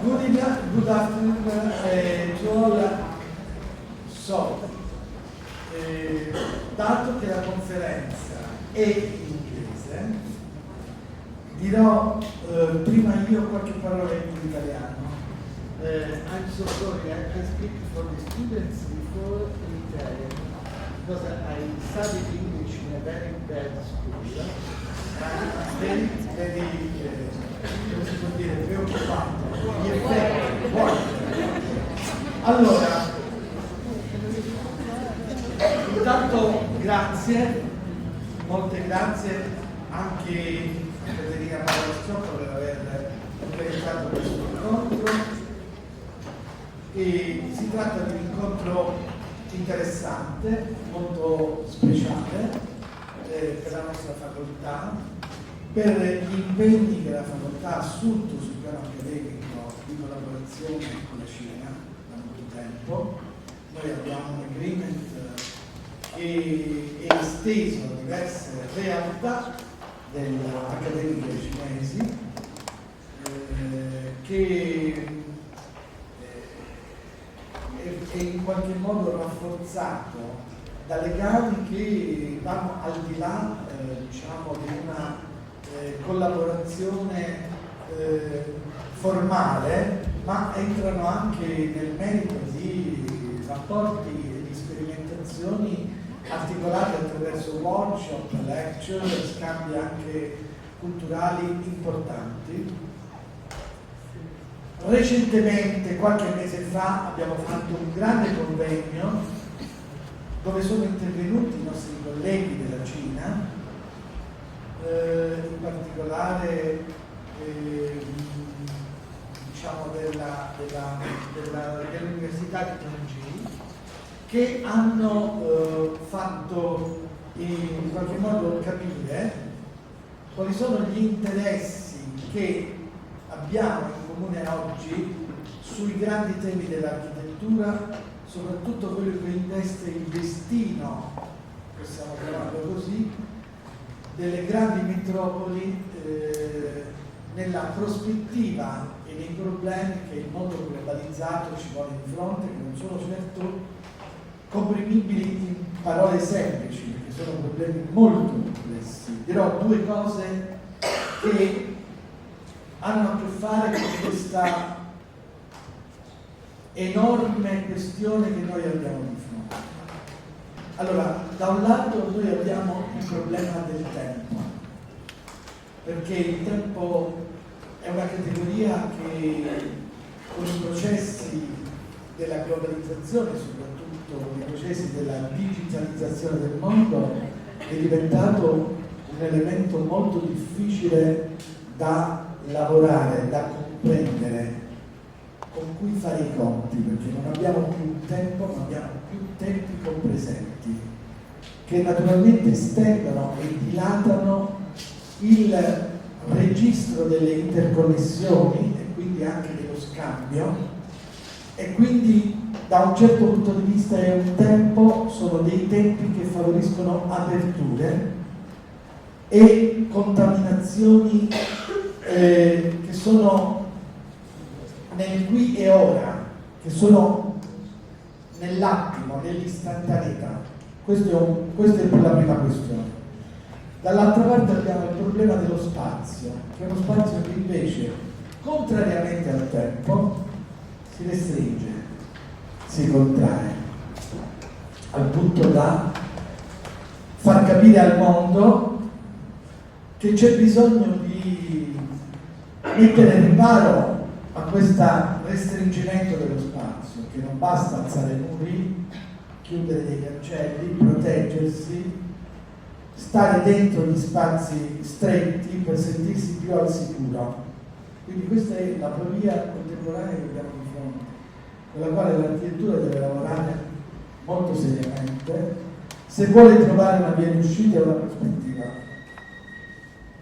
Good afternoon to all. So, dato che la conferenza è in inglese, dirò prima io qualche parola in italiano. I'm so sorry, I speak for the students before in Italian because I studied English in a very bad school. I'm very come si può dire, preoccupato. Gli effetti, allora, intanto grazie, molte grazie anche a Caterina e Schioppa per aver organizzato questo incontro. E si tratta di un incontro interessante, molto speciale per la nostra facoltà, per gli impegni che la facoltà ha assunto sul piano accademico di collaborazione con la Cina da molto tempo. Noi abbiamo un agreement che è esteso a diverse realtà accademiche cinesi che è in qualche modo rafforzato da legami che vanno al di là diciamo, di una collaborazione formale, ma entrano anche nel merito di rapporti e di sperimentazioni articolate attraverso workshop, lecture, scambi anche culturali importanti. Recentemente, qualche mese fa, abbiamo fatto un grande convegno dove sono intervenuti i nostri colleghi della Cina, in particolare diciamo dell'Università di Gong, che hanno fatto in qualche modo capire quali sono gli interessi che abbiamo in comune oggi sui grandi temi dell'architettura, soprattutto quello che investe il destino, possiamo chiamarlo così, delle grandi metropoli nella prospettiva e nei problemi che il mondo globalizzato ci pone di fronte, che non sono certo comprimibili in parole semplici, perché sono problemi molto complessi. Dirò due cose che hanno a che fare con questa enorme questione che noi abbiamo di fronte. Allora, da un lato noi abbiamo il problema del tempo, perché il tempo è una categoria che con i processi della globalizzazione, soprattutto con i processi della digitalizzazione del mondo, è diventato un elemento molto difficile da lavorare, da comprendere, con cui fare i conti, perché non abbiamo più tempo, ma abbiamo più tempi compresenti, che naturalmente estendono e dilatano il registro delle interconnessioni e quindi anche dello scambio, e quindi da un certo punto di vista è un tempo, sono dei tempi che favoriscono aperture e contaminazioni che sono nel qui e ora, che sono nell'attimo, nell'istantaneità. Questa è la prima questione. Dall'altra parte abbiamo il problema dello spazio, che è uno spazio che invece, contrariamente al tempo, si restringe, si contrae, al punto da far capire al mondo che c'è bisogno di mettere riparo a questo restringimento dello spazio, che non basta alzare muri, chiudere dei cancelli, proteggersi, stare dentro gli spazi stretti per sentirsi più al sicuro. Quindi questa è la teoria contemporanea che abbiamo di fronte, con la quale l'architettura deve lavorare molto seriamente se vuole trovare una via di uscita e una prospettiva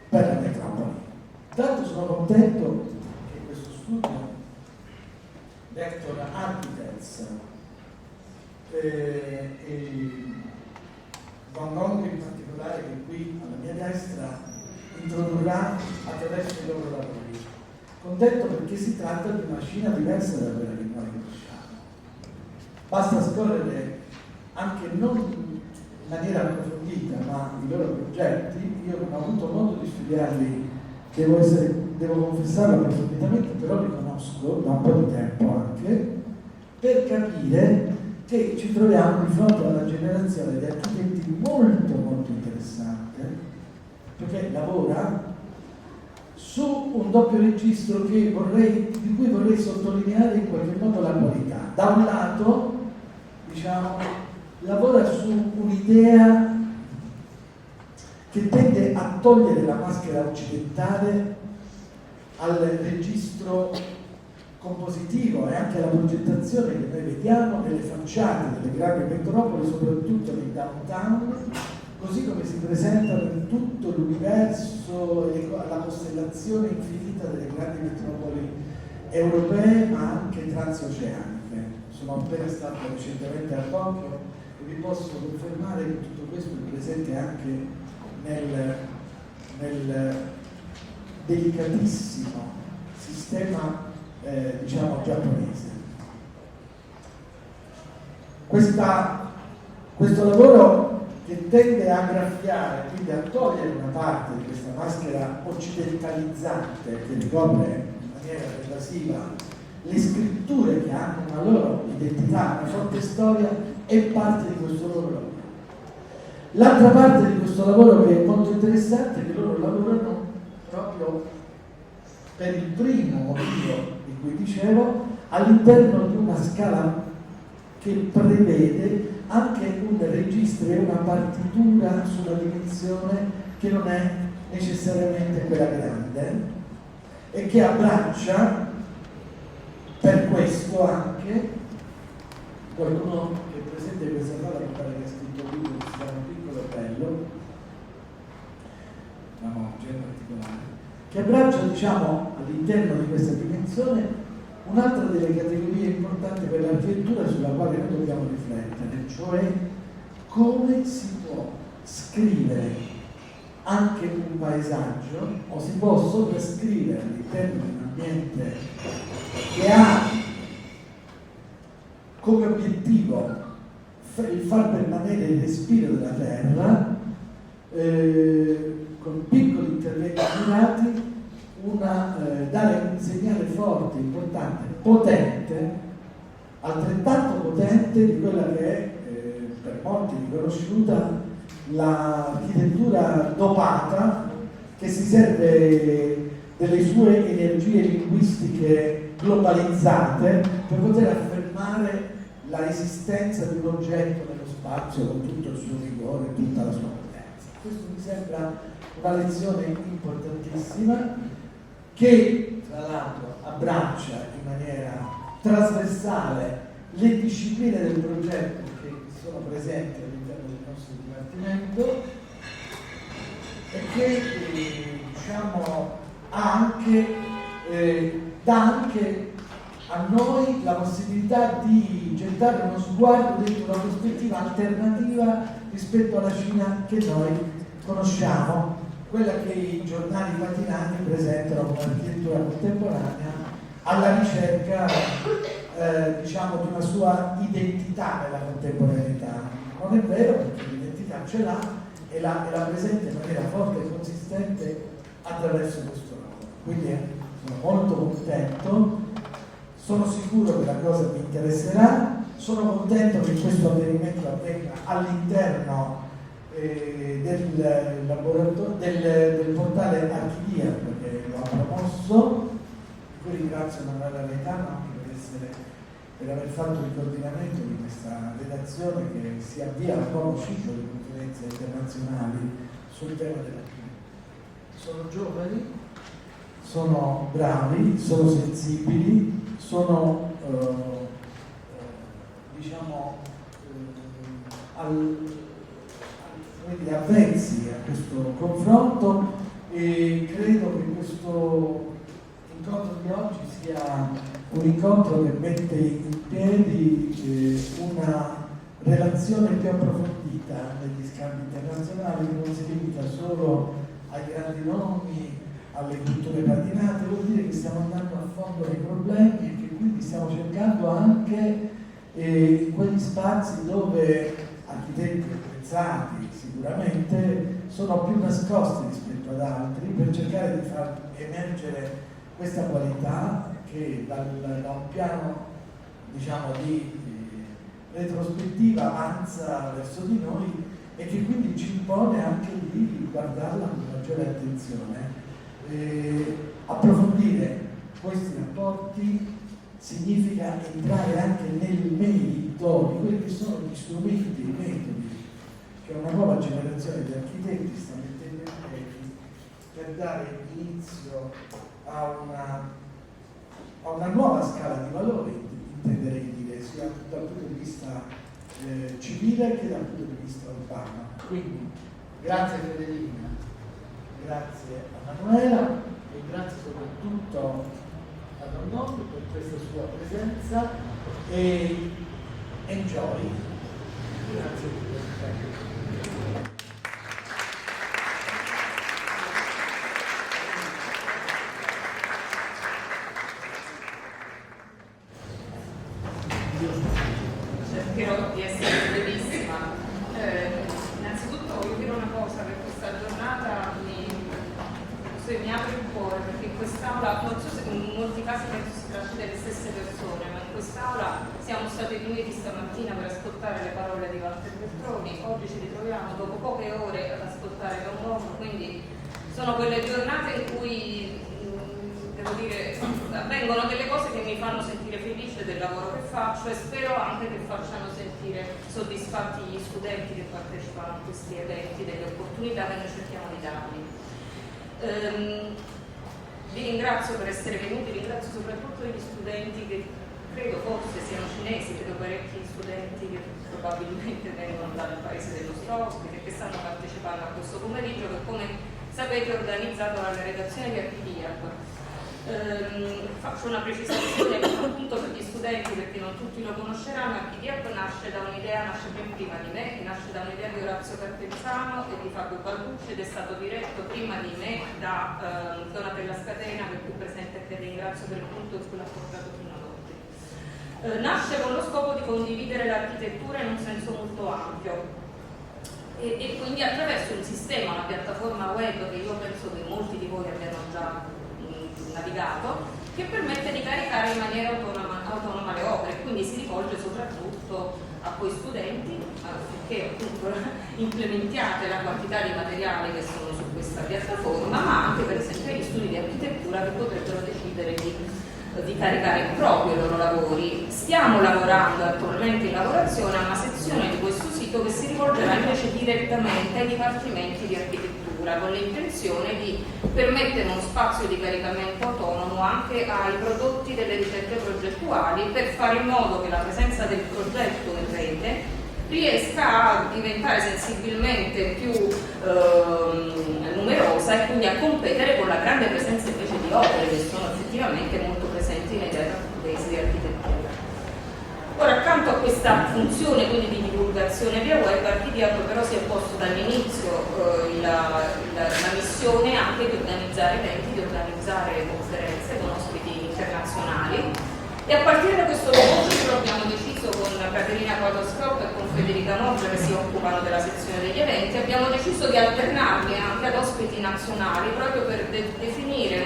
per la metropoli. Tanto sono contento che questo studio Vector Architects e Gong in particolare, che qui alla mia destra introdurrà attraverso i loro lavori. contento perché si tratta di una Cina diversa da quella che noi conosciamo. Basta scorrere anche non in maniera approfondita, ma i loro progetti. Io non ho avuto modo di studiarli, devo confessarlo approfonditamente, però li conosco da un po' di tempo anche, per capire che ci troviamo di fronte a una generazione di architetti molto interessante, perché lavora su un doppio registro di cui vorrei sottolineare in qualche modo la qualità. Da un lato, diciamo, lavora su un'idea che tende a togliere la maschera occidentale al registro compositivo e anche alla progettazione che noi vediamo nelle facciate delle grandi metropoli, soprattutto nei downtown, così come si presentano in tutto l'universo e la costellazione infinita delle grandi metropoli europee, ma anche transoceaniche. Sono appena stato recentemente a Tokyo e vi posso confermare che tutto questo è presente anche nel delicatissimo sistema diciamo giapponese. Questo lavoro che tende a graffiare, quindi a togliere una parte di questa maschera occidentalizzante che ricopre in maniera pervasiva le scritture che hanno una loro identità, una forte storia, è parte di questo loro lavoro. L'altra parte di questo lavoro che è molto interessante è che loro lavorano proprio per il primo motivo di cui dicevo, all'interno di una scala che prevede anche un registro e una partitura su una dimensione che non è necessariamente quella grande e che abbraccia per questo anche qualcuno che è presente in questa sala, mi pare che ha scritto un libro che si chiama Piccolo e Bello, un genere particolare, che abbraccia, diciamo, all'interno di questa dimensione un'altra delle categorie importanti per l'architettura sulla quale noi dobbiamo riflettere, cioè come si può scrivere anche un paesaggio o si può sovrascrivere all'interno di un ambiente che ha come obiettivo il far permanere il respiro della terra con piccoli interventi mirati, dare un segnale forte, importante, potente, altrettanto potente di quella che è per molti riconosciuta l'architettura dopata che si serve delle sue energie linguistiche globalizzate per poter affermare la esistenza di un oggetto nello spazio con tutto il suo vigore e tutta la sua potenza. Questo mi sembra una lezione importantissima che tra l'altro abbraccia in maniera trasversale le discipline del progetto che sono presenti all'interno del nostro Dipartimento e che diciamo dà anche a noi la possibilità di gettare uno sguardo dentro una prospettiva alternativa rispetto alla Cina che noi conosciamo, quella che i giornali matinali presentano come architettura contemporanea alla ricerca diciamo di una sua identità nella contemporaneità. Non è vero, perché l'identità ce l'ha e la presenta in maniera forte e consistente attraverso questo lavoro. Quindi sono molto contento, sono sicuro che la cosa mi interesserà, sono contento che questo avvenimento avvenga all'interno del laboratorio del portale ArchiDiAP, perché lo ha promosso. Poi ringrazio Manuela Raitano anche per aver fatto il coordinamento di questa redazione che si avvia a un nuovo ciclo di conferenze internazionali sul tema dell'architettura. Sono giovani, sono bravi, sono sensibili, sono diciamo avvezzi a questo confronto e credo che questo incontro di oggi sia un incontro che mette in piedi una relazione più approfondita negli scambi internazionali, che non si limita solo ai grandi nomi alle culture patinate, vuol dire che stiamo andando a fondo nei problemi e che quindi stiamo cercando anche quegli spazi dove architetti apprezzati sicuramente sono più nascosti rispetto ad altri, per cercare di far emergere questa qualità che da un piano, diciamo, di retrospettiva avanza verso di noi e che quindi ci impone anche di guardarla con maggiore attenzione. Approfondire questi rapporti significa entrare anche nel merito di quelli che sono gli strumenti, i metodi che una nuova generazione di architetti sta mettendo in piedi per dare inizio a una nuova scala di valori, intenderei dire, sia dal punto di vista civile che dal punto di vista urbano. Quindi grazie Caterina, grazie a Manuela e grazie soprattutto a Don per questa sua presenza e enjoy. Grazie per cercherò di essere brevissima. Innanzitutto voglio dire una cosa, che questa giornata mi apre il cuore, perché in quest'aula, non so se in molti casi penso si tratti delle stesse persone, ma in quest'aula siamo stati riuniti stamattina per ascoltare le parole di Walter Veltroni, oggi ci ritroviamo dopo poche ore ad ascoltare Gong, quindi sono quelle giornate in cui devo dire avvengono delle cose che mi fanno sentire felice del lavoro che faccio e spero anche che facciano sentire soddisfatti gli studenti che partecipano a questi eventi, delle opportunità che noi cerchiamo di dargli. Vi ringrazio per essere venuti, ringrazio soprattutto gli studenti che credo forse siano cinesi, vedo parecchi studenti che probabilmente vengono dal paese del nostro ospite che stanno partecipando a questo pomeriggio che, come sapete, è organizzato dalla redazione di ArchiDiAP. Faccio una precisazione appunto per gli studenti perché non tutti lo conosceranno. ArchiDiAP nasce da un'idea, nasce ben prima di me, nasce da un'idea di Orazio Carpenzano e di Fabio Balducci ed è stato diretto prima di me da Donatella Caterina, per cui presente e che ringrazio per il punto in cui l'ha portato fino ad oggi. Nasce con lo scopo di condividere l'architettura in un senso molto ampio e quindi attraverso un sistema, una piattaforma web che io penso che molti di voi abbiano già navigato, che permette di caricare in maniera autonoma le opere, quindi si rivolge soprattutto a quei studenti affinché appunto implementiate la quantità di materiali che sono su questa piattaforma, ma anche per esempio agli studi di architettura che potrebbero decidere di caricare proprio i loro lavori. Stiamo lavorando attualmente in lavorazione a una sezione di questo sito che si rivolgerà invece direttamente ai dipartimenti di architettura, con l'intenzione di permettere uno spazio di caricamento autonomo anche ai prodotti delle ricerche progettuali, per fare in modo che la presenza del progetto in rete riesca a diventare sensibilmente più numerosa e quindi a competere con la grande presenza invece di opere che sono effettivamente molto presenti nei database di architettura. Ora, accanto a questa funzione quindi di divulgazione via web, ArchiDiAP però si è posto dall'inizio la missione anche di organizzare eventi, di organizzare conferenze con ospiti internazionali, e a partire da questo lavoro abbiamo deciso con Caterina Schioppa e con Federica Moggia, che si occupano della sezione degli eventi, abbiamo deciso di alternarli anche ad ospiti nazionali proprio per definire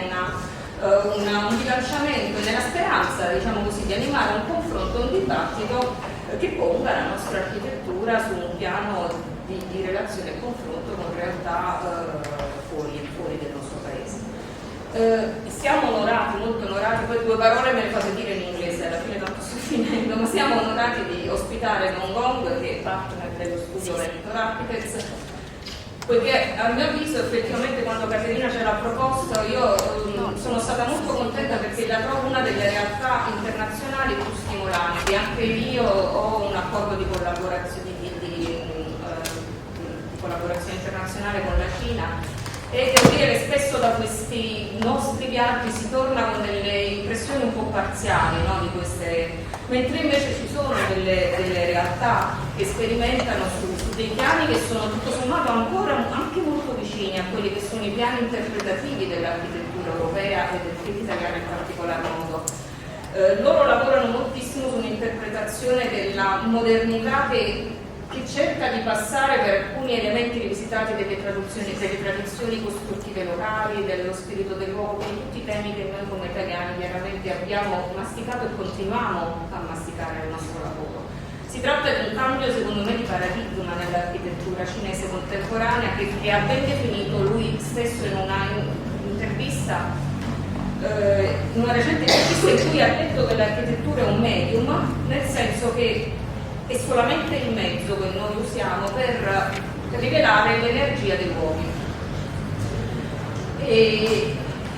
un bilanciamento nella speranza, diciamo così, di animare un confronto, un dibattito che ponga la nostra architettura su un piano di relazione e confronto con realtà fuori del nostro paese. Siamo onorati, molto onorati, poi due parole me le fate dire in inglese, alla fine tanto sto finendo, ma siamo onorati di ospitare Gong, che è partner dello studio Redazione Architects, poiché a mio avviso effettivamente quando Caterina ce l'ha proposto io sono stata molto contenta, perché la trovo una delle realtà internazionali più stimolanti. Anche io ho un accordo di collaborazione internazionale con la Cina e devo dire che spesso da questi nostri viaggi si torna con delle impressioni un po' parziali, no, di queste, mentre invece ci sono delle realtà che sperimentano su dei piani che sono tutto sommato ancora anche molto vicini vicini a quelli che sono i piani interpretativi dell'architettura europea e dell'italiana in particolar modo. Loro lavorano moltissimo su un'interpretazione della modernità che cerca di passare per alcuni elementi rivisitati delle tradizioni costruttive locali, dello spirito del luogo, quindi tutti i temi che noi come italiani chiaramente abbiamo masticato e continuiamo a masticare nel nostro lavoro. Si tratta di un cambio, secondo me, di paradigma nell'architettura cinese contemporanea che ha ben definito lui stesso in una intervista, in una recente intervista in cui ha detto che l'architettura è un medium, nel senso che è solamente il mezzo che noi usiamo per rivelare l'energia dei luoghi. E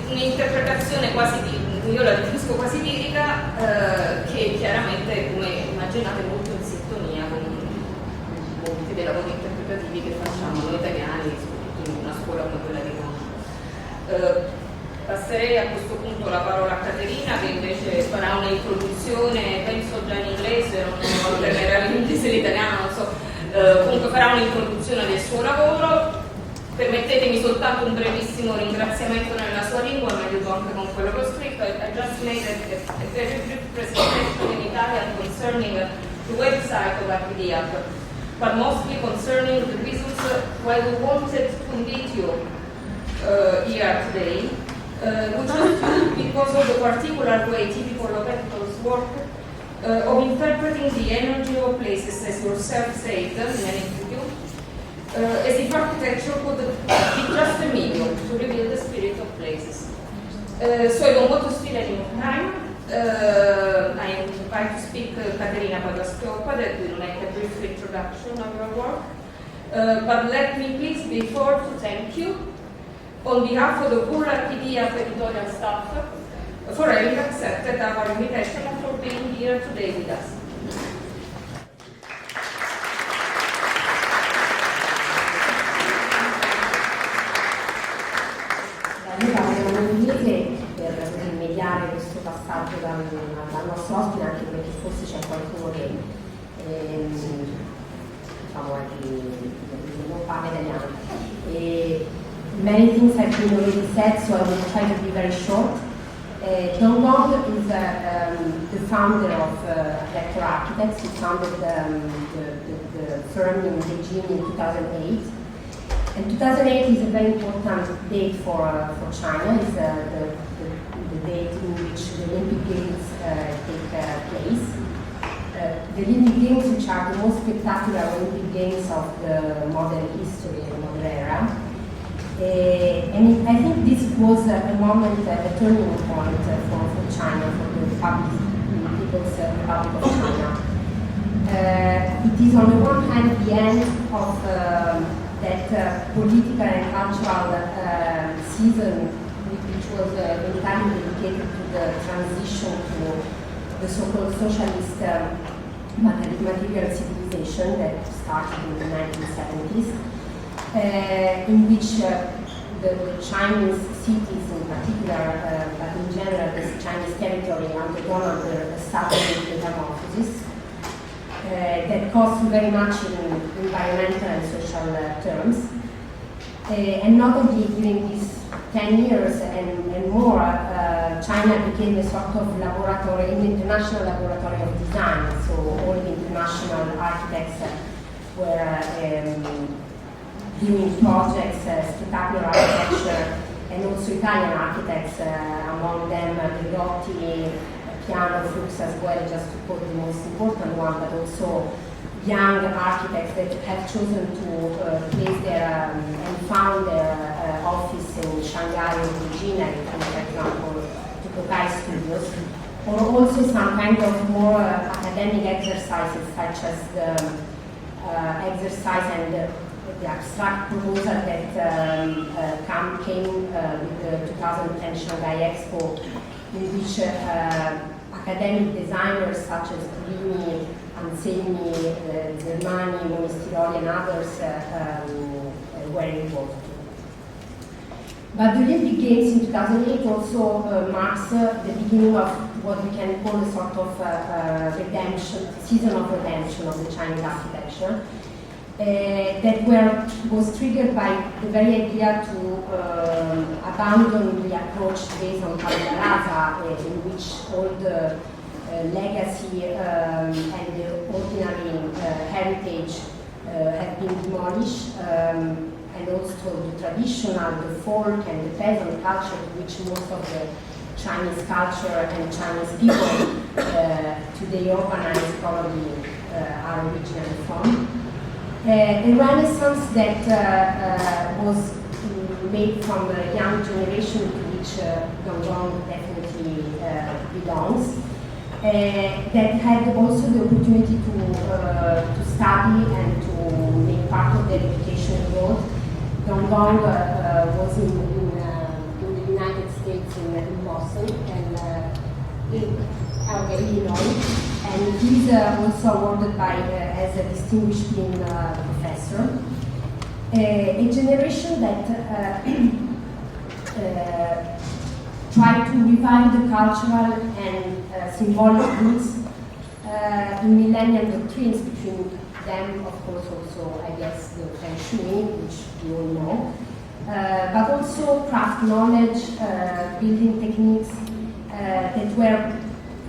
un'interpretazione quasi io la definisco quasi lirica, che chiaramente, come immaginate, molto in sintonia con molti dei lavori interpretativi che facciamo noi italiani, soprattutto in una scuola come quella di Gong. Passerei a questo punto la parola a Caterina, che invece farà un'introduzione, penso già in inglese, non tornerà l'inglese e l'italiano, non so, comunque farà un'introduzione del suo lavoro. Permettetemi soltanto un brevissimo ringraziamento nella sua lingua, ma aiuto anche con quello che ho scritto. I just made a very brief presentation in Italian concerning the website of ArchiDiAP, but mostly concerning the reasons why we wanted to meet you here today, which was due because of the particular way typical of editors work of interpreting the energy of places, as yourself said in an interview, as if architecture could be just a medium to reveal the spirit of places. So I don't want to steal any more time. I invite to speak Caterina Padoa, that will make a brief introduction of your work. But let me please before to thank you on behalf of the whole ArchiDiAP editorial staff for having accepted our invitation and for being here today with us. Io parlerò in inglese per rimediare questo passaggio dal nostro ospite, anche perché forse c'è qualcuno che non parla italiano. Many things have been already said, so I will try to be very short. Gong is the founder of Vector Architects. He founded the firm in Beijing in 2008. And 2008 is a very important date for China. It's the date in which the Olympic Games take place. The Olympic Games, which are the most spectacular Olympic Games of the modern history, the modern era. And I think this was a moment, a turning point for China, for the People's Republic of China. It is on the one hand the end of that political and cultural season, which was entirely dedicated to the transition to the so-called socialist material civilization that started in the 1970s. In which the Chinese cities in particular, but in general the Chinese territory undergone under a sudden metamorphosis that cost very much in environmental and social terms. And not only during these 10 years and more, China became a sort of laboratory, an international laboratory of design, so all the international architects were doing projects, spectacular architecture, and also Italian architects, among them Direttore, Piano, Fuchs as well, just to quote the most important one, but also young architects that have chosen to place their and found their office in Shanghai or Beijing, for example, to Tokai Studios, or also some kind of more academic exercises, such as the exercise and the abstract proposal that came with the 2010 Shanghai Expo, in which academic designers such as Turini, Anselmi, Zermani, Monistiroli and others were involved. But the Olympic Games in 2008 also marks the beginning of what we can call a sort of redemption, season of redemption of the Chinese architecture. that was triggered by the very idea to abandon the approach based on tabula rasa, in which all the legacy and the ordinary heritage have been demolished, and also the traditional, the folk and the peasant culture, to which most of the Chinese culture and Chinese people today urbanized probably are originally from. A renaissance that was made from the young generation to which Gong definitely belongs, that had also the opportunity to study and to make part of their education abroad. Gong was in the United States, in Boston, and in Illinois. And he's also awarded as a distinguished dean professor. A generation that tried to revive the cultural and symbolic roots in millennial doctrines, between them, of course, also, I guess, the Feng Shui, which you all know, but also craft knowledge, building techniques that were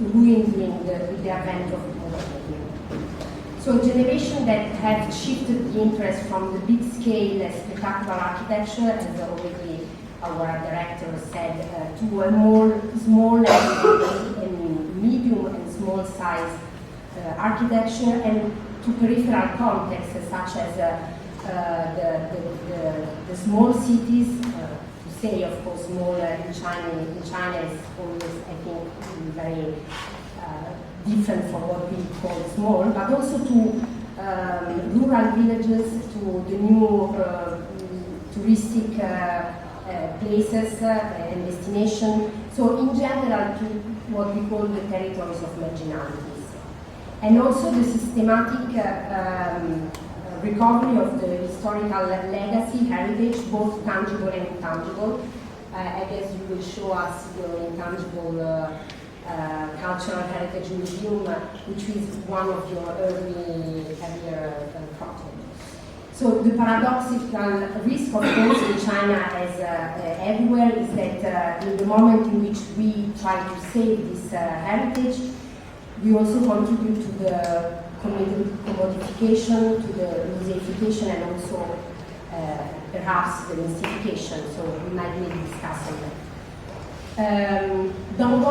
ruined with the advent of modernity. So a generation that had shifted the interest from the big scale spectacular architecture, as already our director said, to a more small and medium and small size architecture, and to peripheral contexts such as the small cities. To say, of course, small in China is always, I think, very different from what we call small, but also to rural villages, to the new touristic places and destinations. So in general, to what we call the territories of marginalities. And also the systematic recovery of the historical legacy, heritage, both tangible and intangible. I guess you will show us your intangible cultural heritage museum, which is one of your earlier projects. So the paradoxical risk, of course, in China, as everywhere, is that in the moment in which we try to save this heritage, we also contribute to the commodification, to the museification, and also perhaps the mystification. So we might be discussing that. Gong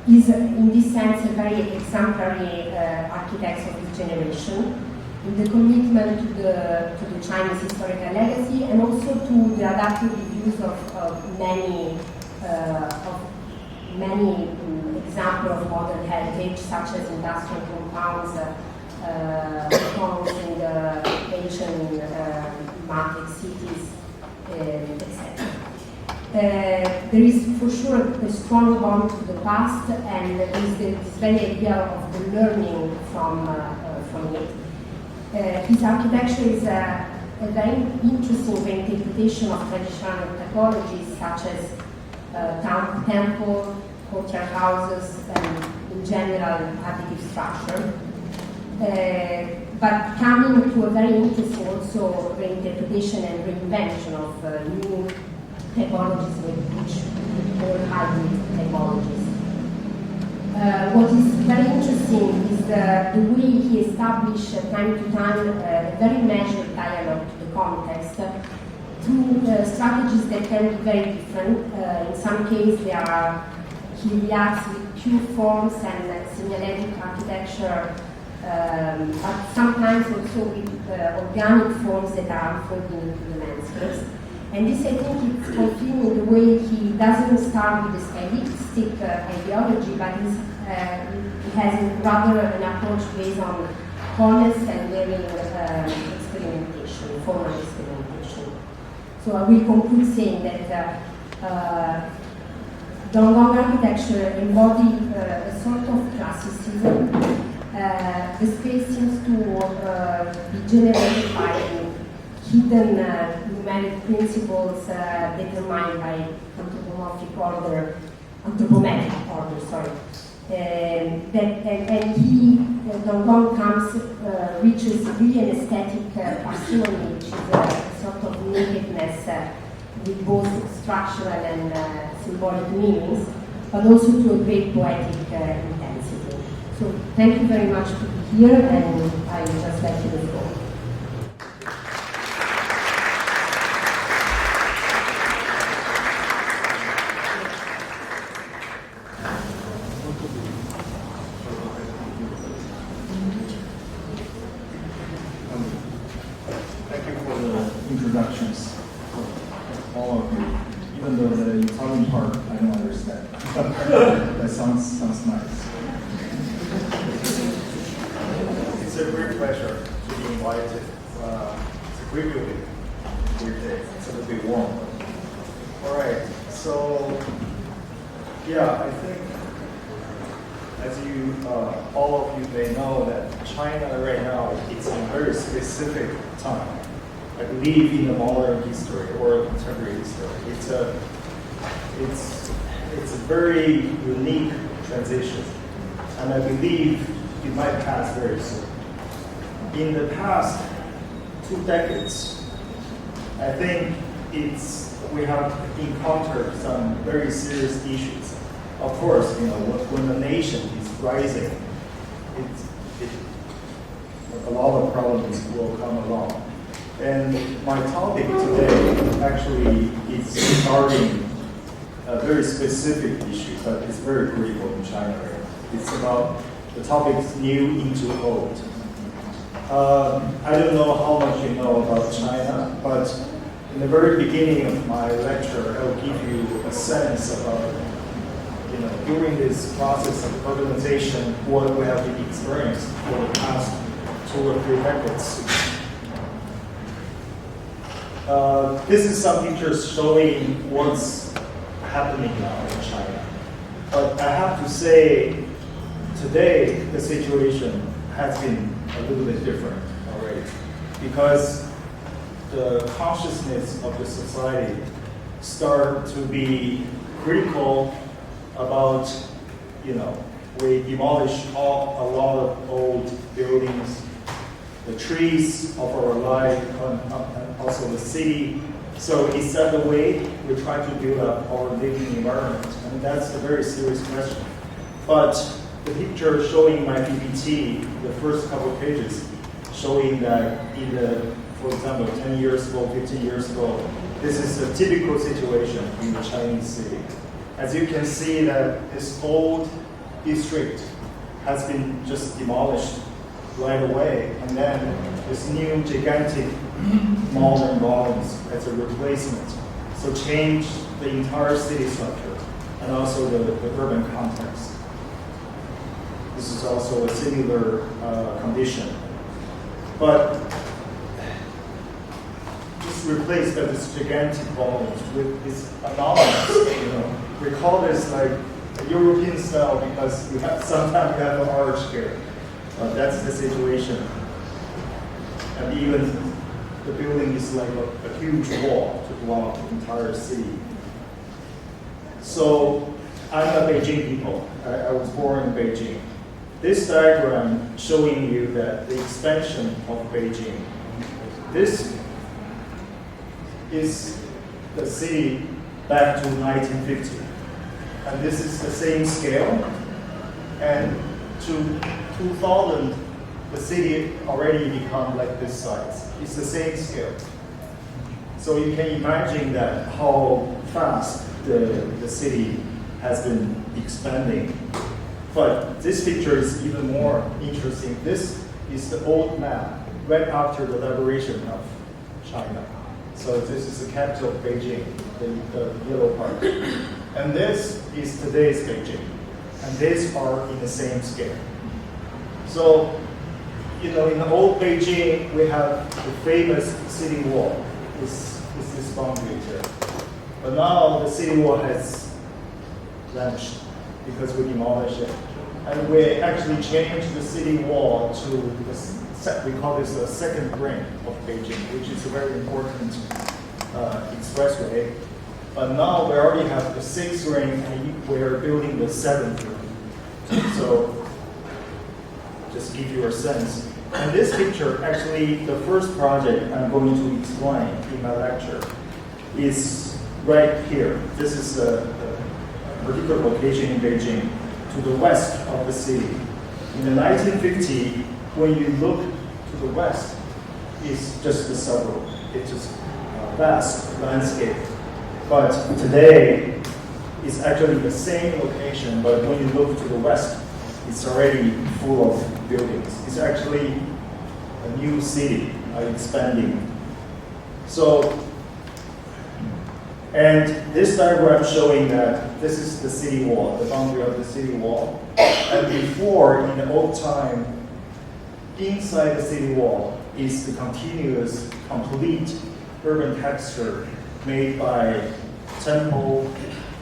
is, in this sense, a very exemplary architect of his generation, in the commitment to the Chinese historical legacy, and also to the adaptive use of many examples of modern heritage, such as industrial compounds, homes in the ancient market cities, etc. There is for sure a strong bond to the past, and there is this very idea of the learning from it. His architecture is a very interesting interpretation of traditional typologies such as temple, courtyard houses, and in general additive structure. But coming to a very interesting also reinterpretation and reinvention of new typologies, which we call hybrid typologies. What is very interesting is the way he established time to time a very measured dialogue to the context through strategies that can be very different. In some cases, he reacts with pure forms and semiotic architecture, but sometimes also with organic forms that are unfolding into the landscapes. And this, I think, is confirming the way he doesn't start with a stylistic ideology, but he has rather an approach based on honest and very experimentation, formal experimentation. So I will conclude saying that Gong architecture embodies a sort of classicism. The space seems to be generated by hidden numeric principles determined by anthropometric order, and Gong reaches really an aesthetic parsimony, which is a sort of nakedness with both structural and symbolic meanings, but also to a great poetic intensity. So thank you very much for being here, and I just let you go. Thank you for the introductions, all of you. Even though the Italian part I don't understand. That sounds nice. It's a great pleasure to be invited. It's a great building. Great day. It's a little bit warm. All right. So, yeah, I think as you, all of you may know, that China right now it's in a very specific time. I believe in the modern history or contemporary history. It's a very unique transition, and I believe it might pass very soon. In the past 2 decades, I think we have encountered some very serious issues. Of course, when the nation is rising, a lot of problems will come along. And my topic today actually is regarding a very specific issue, but it's very critical in China right now. It's about the topic is new into old. I don't know how much you know about China, but in the very beginning of my lecture, I will give you a sense about, during this process of urbanization, what we have experienced for the past 2 or 3 decades. This is some pictures showing what's happening now in China. But I have to say, today the situation has been a little bit different already, because the consciousness of the society start to be critical about, we demolish a lot of old buildings, the trees of our life, and also the city. So is that the way we try to build up our living environment? And that's a very serious question. But the picture showing my PPT, the first couple of pages, showing that for example, 10 years ago, 15 years ago, this is a typical situation in the Chinese city. As you can see that this old district has been just demolished right away, and then this new gigantic modern buildings as a replacement. So change the entire city structure and also the urban context. This is also a similar condition. But just replace this gigantic volumes with this anomalous, we call this like a European style because sometimes you have an arch here. That's the situation. And even the building is like a huge wall to block the entire city. So I'm a Beijing people. I was born in Beijing. This diagram showing you that the expansion of Beijing. This is the city back to 1950. And this is the same scale. And to 2000, the city already become like this size. It's the same scale. So you can imagine that how fast the city has been expanding. But this picture is even more interesting. This is the old map right after the liberation of China. So this is the capital of Beijing, the yellow part. And this is today's Beijing. And these are in the same scale. So, in the old Beijing, we have the famous city wall. Is this boundary here. But now the city wall has vanished because we demolished it. And we actually changed the city wall to we call this the second ring of Beijing, which is a very important expressway. But now we already have the 6th ring, and we're building the 7th ring. So just give you a sense. And this picture, actually, the first project I'm going to explain in my lecture is right here. This is a particular location in Beijing, to the west of the city. In the 1950s, when you look to the west, it's just the suburb. It's just a vast landscape. But today, it's actually the same location, but when you look to the west, it's already full of buildings. It's actually a new city expanding. So, and this diagram showing that this is the city wall, the boundary of the city wall. And before, in the old time, inside the city wall is the continuous, complete urban texture made by temple,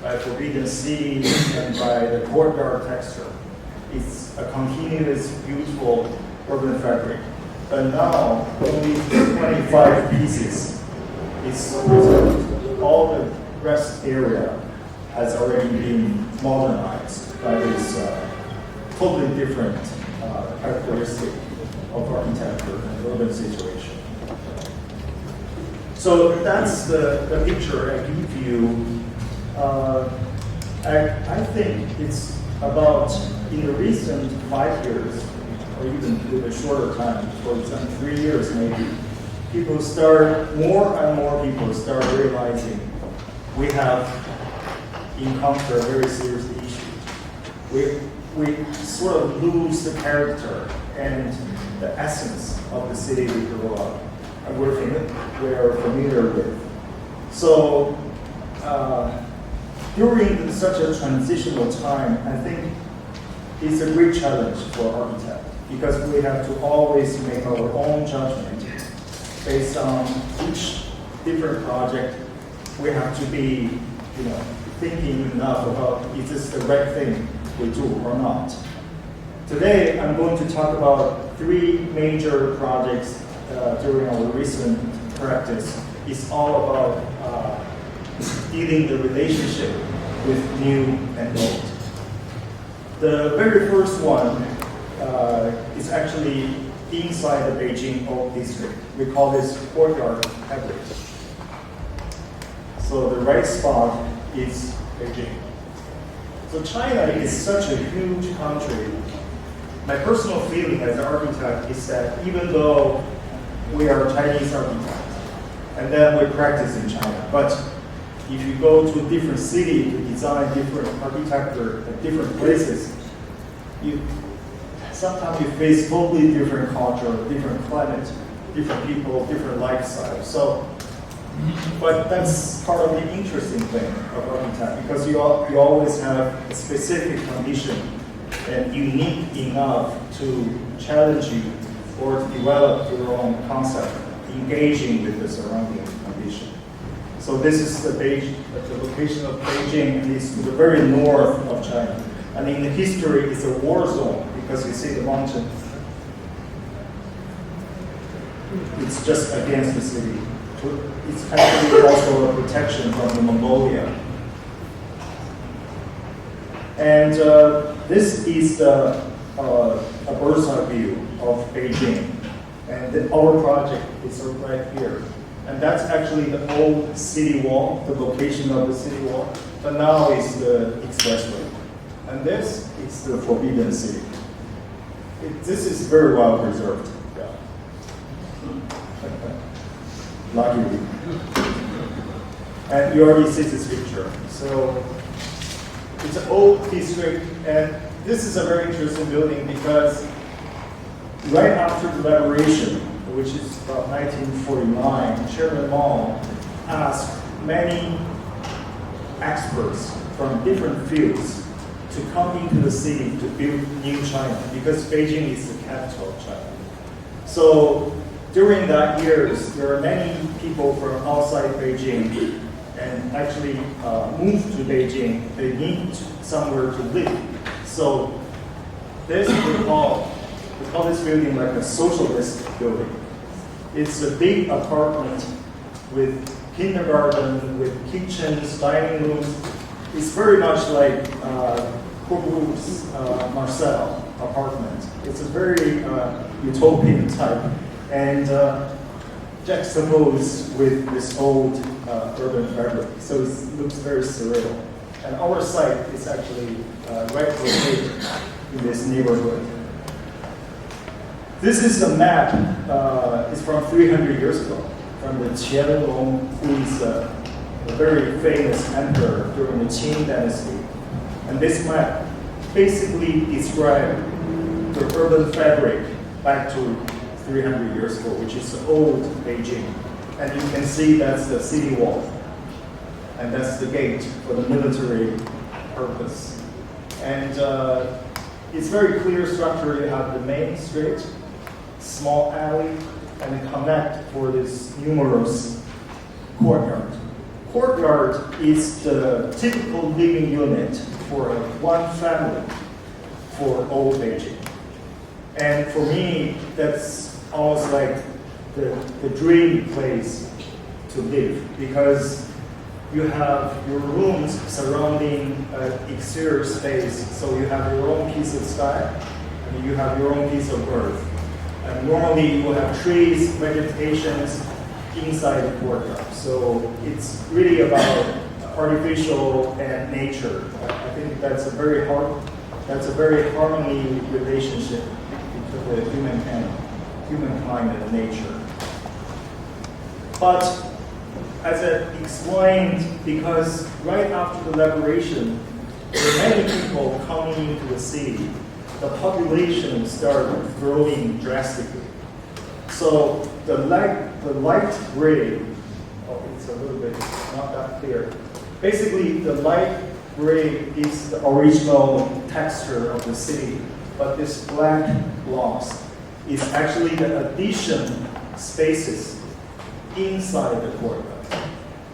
by Forbidden City, and by the courtyard texture. It's a continuous, beautiful urban fabric. But now, only 25 pieces is preserved. All the rest area has already been modernized by this totally different characteristic of architecture and urban situation. So that's the picture I give you. I think it's about, in the recent 5 years, or even with a shorter time, for example, 3 years maybe, more and more people start realizing we have encountered very serious issues. We sort of lose the character and the essence of the city we grew up and we're familiar with. So during such a transitional time, I think it's a great challenge for architects because we have to always make our own judgment based on each different project. We have to be, thinking enough about is this the right thing we do or not. Today, I'm going to talk about 3 major projects during our recent practice. It's all about dealing the relationship with new and old. The very first one is actually inside the Beijing Old District. We call this courtyard fabric. So the right spot is Beijing. So China is such a huge country. My personal feeling as an architect is that even though we are Chinese architects, and then we practice in China, but if you go to a different city to design different architecture at different places, sometimes you face totally different culture, different climate, different people, different lifestyle. So, but that's part of the interesting thing of architecture because you always have a specific condition and unique enough to challenge you or to develop your own concept, engaging with the surrounding condition. So this is the location of Beijing, and it's to the very north of China. And in the history, it's a war zone because you see the mountain. It's just against the city. It's actually also a protection from the Mongolia. And this is a bird's eye view of Beijing. And our project is right here. And that's actually the old city wall, the location of the city wall. But now it's the expressway. And this is the Forbidden City. This is very well preserved. Yeah. Luckily. And you already see this picture. So it's an old district, and this is a very interesting building because right after the liberation, which is about 1949, Chairman Mao asked many experts from different fields to come into the city to build new China because Beijing is the capital of China. So during that years, there are many people from outside Beijing and actually moved to Beijing. They need somewhere to live. So this we call this building like a socialist building. It's a big apartment with kindergarten, with kitchens, dining rooms. It's very much like Marcel apartment. It's a very utopian type, and juxtaposed with this old urban fabric. So it looks very surreal. And our site is actually right located in this neighborhood. This is a map. It's from 300 years ago, from the Qianlong, who is a very famous emperor during the Qing dynasty. And this map basically describes the urban fabric back to 300 years ago, which is old Beijing. And you can see that's the city wall. And that's the gate for the military purpose. And it's very clear structure. You have the main street, small alley, and then connect for this numerous courtyard. Courtyard is the typical living unit for one family for old Beijing. And for me, that's almost like the dream place to live, because you have your rooms surrounding exterior space, so you have your own piece of sky, and you have your own piece of earth. And normally you will have trees, vegetations inside the courtyard. So it's really about artificial and nature. I think that's a very harmony relationship between the humankind and nature. But as I explained, because right after the liberation, there were many people coming into the city, the population started growing drastically. So the light gray, it's a little bit not that clear. Basically, the light gray is the original texture of the city, but this black blocks is actually the addition spaces inside the courtyard.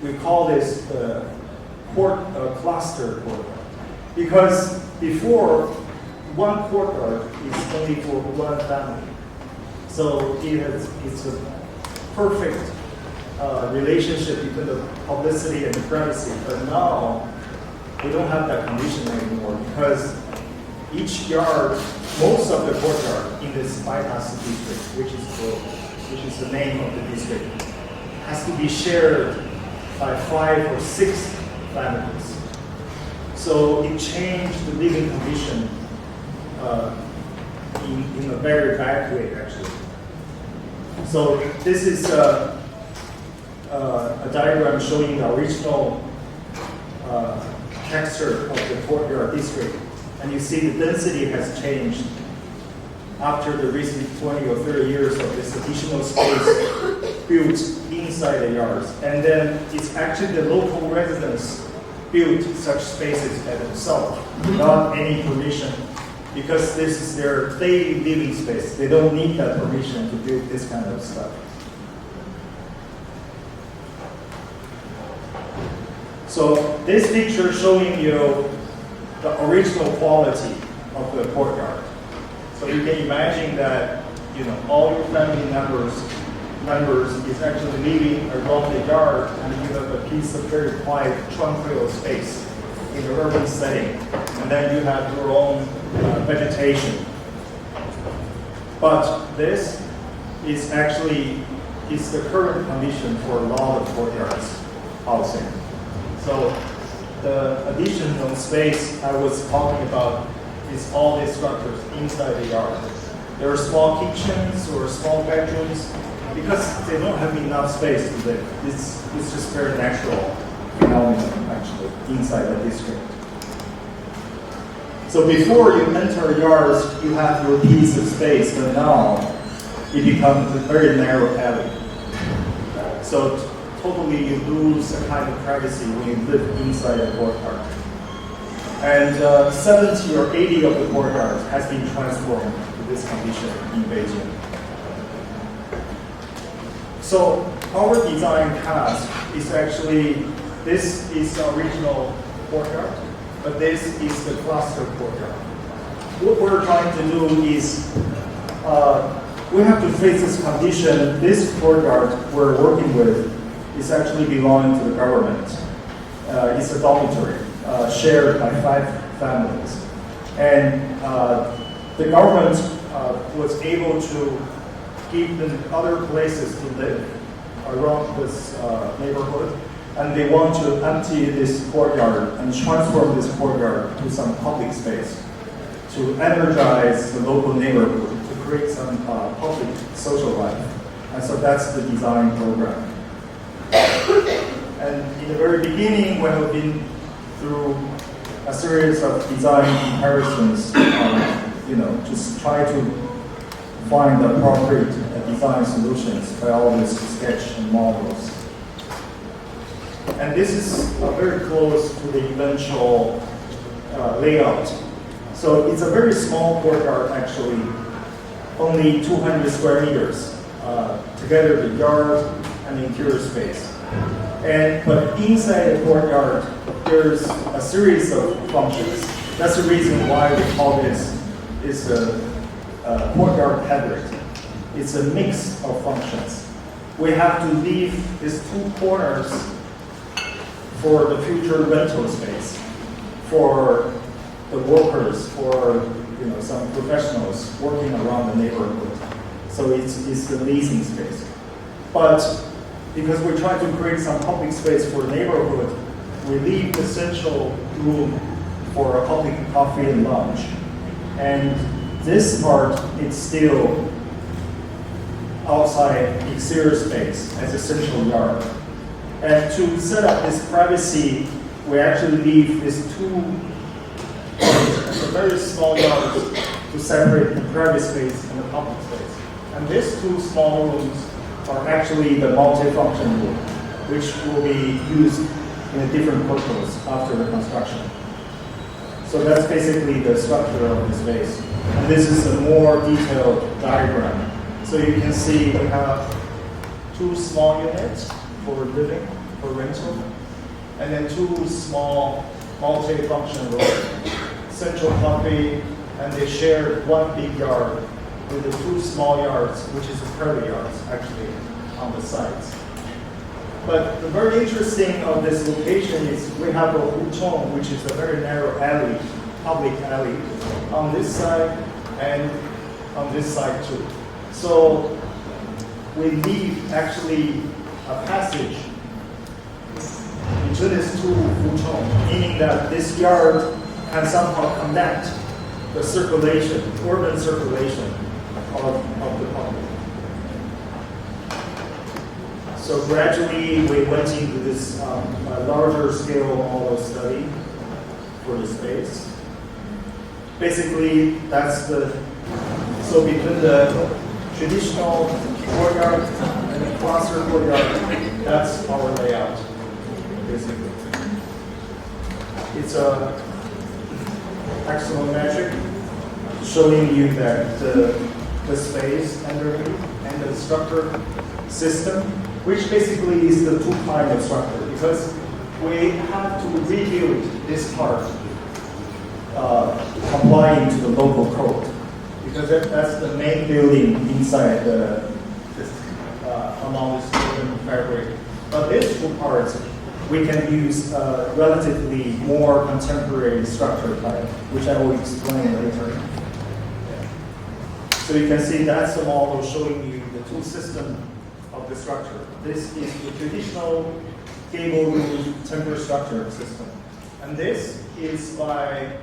We call this the cluster courtyard, because before, one courtyard is only for one family. So it's a perfect relationship between the publicity and the privacy. But now, we don't have that condition anymore, because each yard, most of the courtyard in this bypass district, which is the name of the district, has to be shared by 5 or 6 families. So it changed the living condition in a very bad way, actually. So this is a diagram showing the original texture of the courtyard district. And you see the density has changed after the recent 20 or 30 years of this additional space built inside the yards. And then it's actually the local residents built such spaces by themselves without any permission, because this is their daily living space. They don't need that permission to build this kind of stuff. So this picture showing you the original quality of the courtyard. So you can imagine that all your family members is actually living around the yard, and you have a piece of very quiet, tranquil space in an urban setting, and then you have your own vegetation. But this is actually the current condition for a lot of courtyards housing. So the additional space I was talking about is all these structures inside the yard. There are small kitchens or small bedrooms, because they don't have enough space to live. It's just very natural phenomenon, actually, inside the district. So before you enter yards, you have your piece of space, but now it becomes a very narrow alley. So totally you lose a kind of privacy when you live inside a courtyard. And 70 or 80 of the courtyards has been transformed to this condition in Beijing. So our design task is actually, this is the original courtyard, but this is the cluster courtyard. What we're trying to do is, we have to face this condition. This courtyard we're working with is actually belonging to the government. It's a dormitory shared by 5 families. And the government was able to give them other places to live around this neighborhood, and they want to empty this courtyard and transform this courtyard to some public space to energize the local neighborhood, to create some public social life. And so that's the design program. And in the very beginning, when we've been through a series of design comparisons, just try to find the appropriate design solutions by all these sketch and models. And this is very close to the eventual layout. So it's a very small courtyard, actually, only 200 square meters, together the yard and the interior space. But inside the courtyard, there's a series of functions. That's the reason why we call this a courtyard hybrid. It's a mix of functions. We have to leave these two corners for the future rental space, for the workers, for some professionals working around the neighborhood. So it's the leasing space. But because we're trying to create some public space for the neighborhood, we leave the central room for a public coffee and lunch. And this part is still outside exterior space as a central yard. And to set up this privacy, we actually leave these two very small yards to separate the private space and the public space. And these two small rooms are actually the multi-function room, which will be used in a different purpose after the construction. So that's basically the structure of the space. And this is a more detailed diagram. So you can see we have two small units for living, for rental, and then two small multi-function rooms, central coffee, and they share one big yard with the two small yards, which is the private yards, actually, on the sides. But the very interesting of this location is we have a Huchong, which is a very narrow alley, public alley, on this side and on this side too. So we leave actually a passage between these two Huchong, meaning that this yard can somehow connect the circulation, urban circulation of the public. So gradually we went into this larger scale model study for the space. Basically, that's so between the traditional courtyard and the cluster courtyard, that's our layout, basically. It's a axonometric showing you that the space underneath and the structure system, which basically is the two kind of structure, because we have to rebuild this part complying to the local code, because that's the main building inside along this urban fabric. But these two parts, we can use relatively more contemporary structure type, which I will explain later. Yeah. So you can see that's the model showing you the two systems of the structure. This is the traditional gable roof timber structure system. And this is by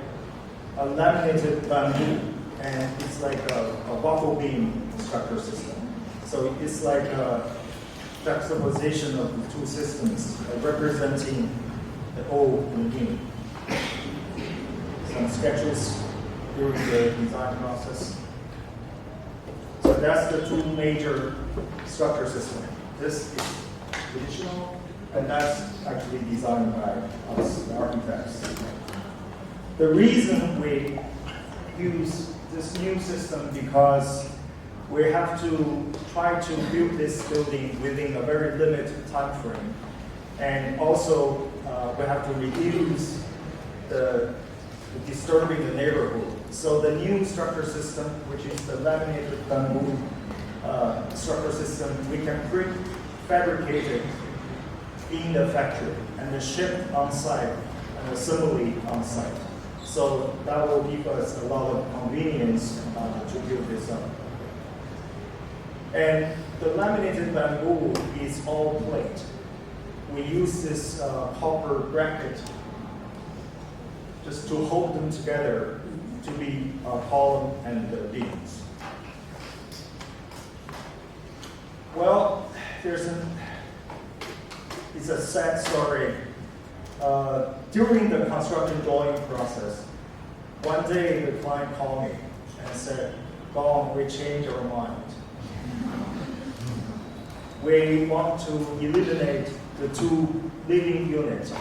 a laminated bamboo, and it's like a waffle beam structure system. So it's like a juxtaposition of the two systems representing the old and new. Some sketches during the design process. So that's the two major structure systems. This is traditional, and that's actually designed by us, the architects. The reason we use this new system because we have to try to build this building within a very limited time frame, and also we have to reduce the disturbing the neighborhood. So the new structure system, which is the laminated bamboo structure system, we can prefabricate it in the factory and then ship on site and assembly on site. So that will give us a lot of convenience to build this up. And the laminated bamboo is all plate. We use this copper bracket just to hold them together to be column and beams. Well, it's a sad story. During the construction drawing process, one day the client called me and said, "Gong, we changed our mind. We want to eliminate the two living units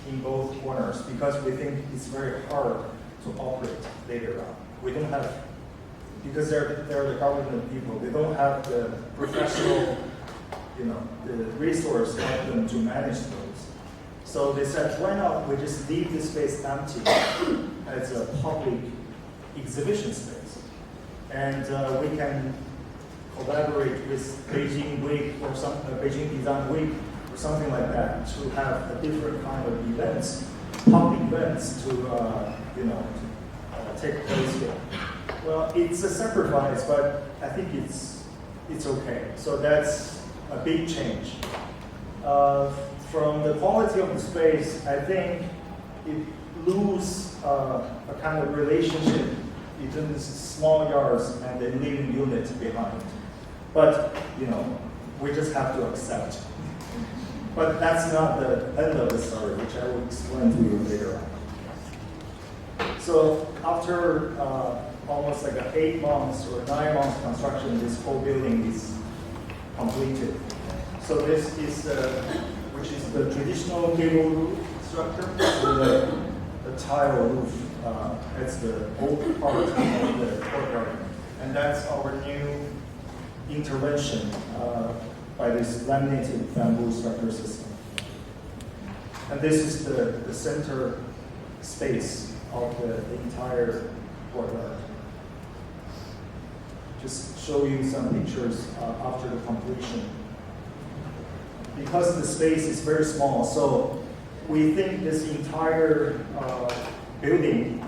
in both corners because we think it's very hard to operate later on. We don't have, because they're the government people, they don't have the professional, the resource to help them to manage those. So they said, why not we just leave this space empty as a public exhibition space, and we can collaborate with Beijing Week or Beijing Design Week or something like that to have a different kind of events, public events to take place here. Well, it's a sacrifice, but I think it's okay. So that's a big change. From the quality of the space, I think it loses a kind of relationship between the small yards and the living unit behind. But, we just have to accept. But that's not the end of the story, which I will explain to you later on. So after almost like 8 months or 9 months construction, this whole building is completed. So this is, which is the traditional gable roof structure, with the tile roof. That's the old part of the courtyard. And that's our new intervention by this laminated bamboo structure system. And this is the center space of the entire courtyard. Just show you some pictures after the completion. Because the space is very small, so we think this entire building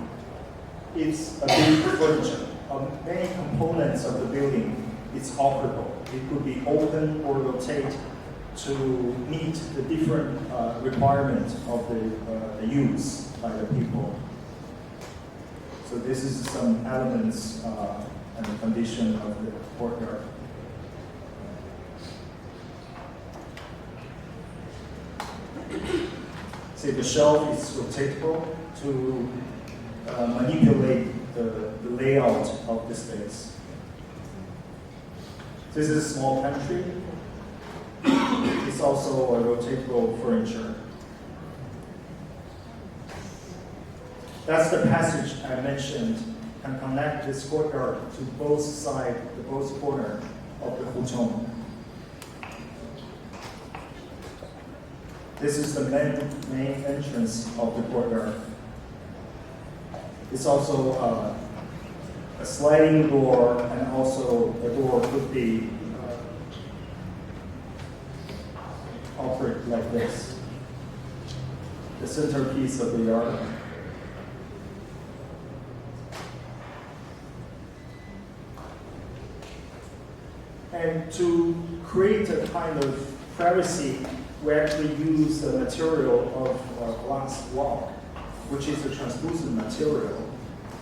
is a big furniture. Many components of the building is operable. It could be open or rotate to meet the different requirements of the use by the people. So this is some elements and the condition of the courtyard. See, the shelf is rotatable to manipulate the layout of the space. This is a small pantry. It's also a rotatable furniture. That's the passage I mentioned, and connect this courtyard to both sides, to both corners of the huchong. This is the main entrance of the courtyard. It's also a sliding door, and also the door could be operate like this. The centerpiece of the yard. And to create a kind of privacy, we actually use the material of glass block, which is a translucent material,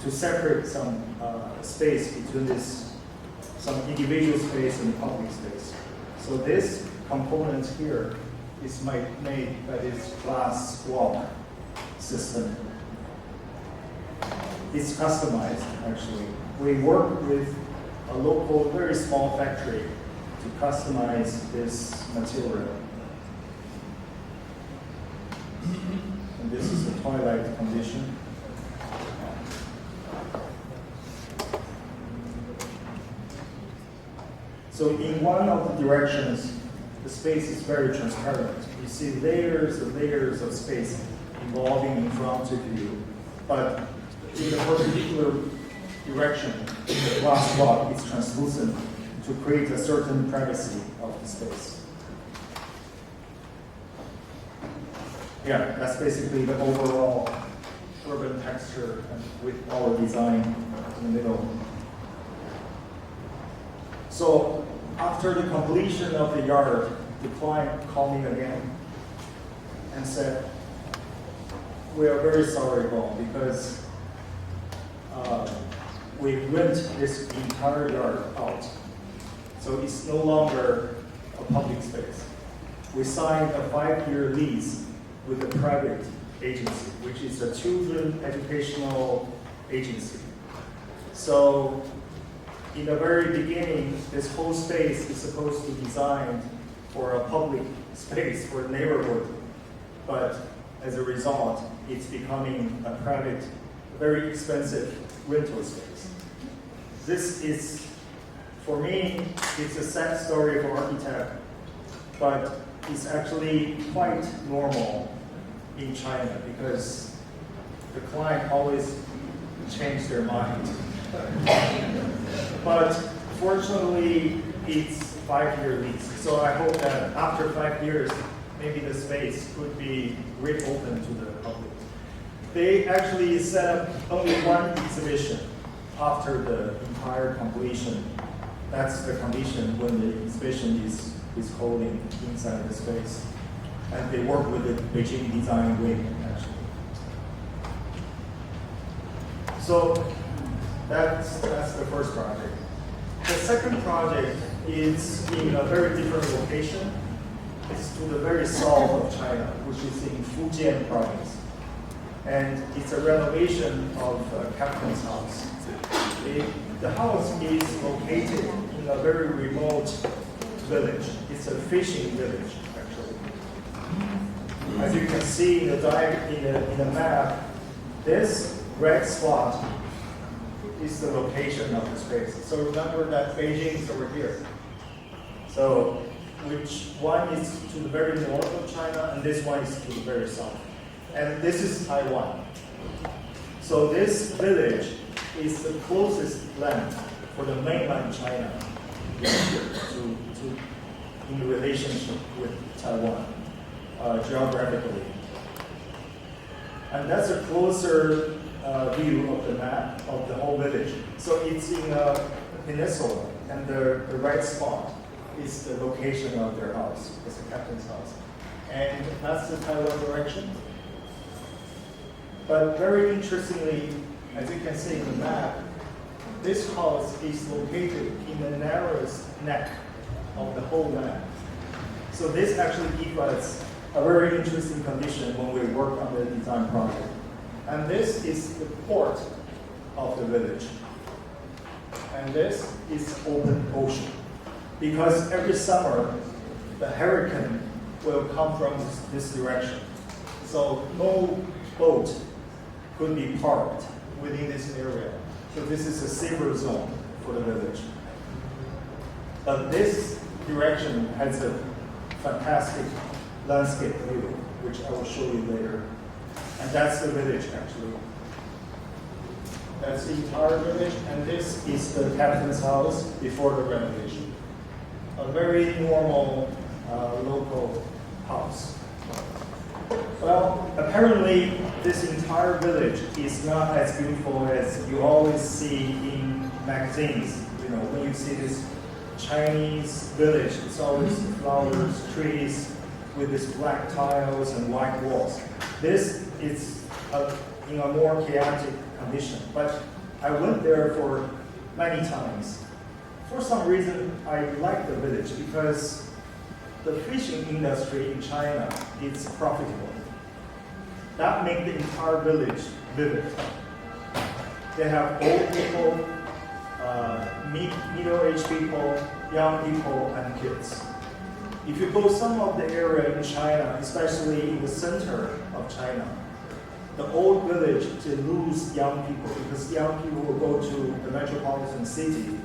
to separate some space between some individual space and public space. So this component here is made by this glass block system. It's customized, actually. We work with a local, very small factory to customize this material. And this is the twilight condition. So in one of the directions, the space is very transparent. You see layers and layers of space evolving in front of you. But in the particular direction, the glass block is translucent to create a certain privacy of the space. Yeah, that's basically the overall urban texture and with our design in the middle. So after the completion of the yard, the client called me again and said, we are very sorry, Gong, because we rent this entire yard out. So it's no longer a public space. We signed a 5-year lease with a private agency, which is a children educational agency. So in the very beginning, this whole space is supposed to be designed for a public space for the neighborhood. But as a result, it's becoming a private, very expensive rental space. This is, for me, it's a sad story for architect, but it's actually quite normal in China because the client always change their mind. But fortunately, it's 5-year lease. So I hope that after 5 years, maybe the space could be reopened to the public. They actually set up only one exhibition after the entire completion. That's the condition when the exhibition is holding inside the space. And they work with the Beijing design wing, actually. So that's the first project. The second project is in a very different location. It's to the very south of China, which is in Fujian province. And it's a renovation of Captain's house. The house is located in a very remote village. It's a fishing village, actually. As you can see in the map, this red spot is the location of the space. So remember that Beijing is over here. So which one is to the very north of China, and this one is to the very south. And this is Taiwan. So this village is the closest land for the mainland China in relationship with Taiwan, geographically. And that's a closer view of the map of the whole village. So it's in a peninsula, and the right spot is the location of their house. It's the captain's house. And that's the Taiwan direction. But very interestingly, as you can see in the map, this house is located in the narrowest neck of the whole land. So this actually gives us a very interesting condition when we work on the design project. And this is the port of the village. And this is open ocean. Because every summer, the hurricane will come from this direction. So no boat could be parked within this area. So this is a safer zone for the village. But this direction has a fantastic landscape view, which I will show you later. And that's the village, actually. That's the entire village, and this is the captain's house before the renovation. A very normal local house. Well, apparently this entire village is not as beautiful as you always see in magazines. You know, when you see this Chinese village, it's always flowers, trees, with these black tiles and white walls. This is in a more chaotic condition, but I went there for many times. For some reason, I like the village because the fishing industry in China is profitable. That makes the entire village vivid. They have old people, middle-aged people, young people, and kids. If you go some of the area in China, especially in the center of China, the old village to lose young people because young people will go to the metropolitan city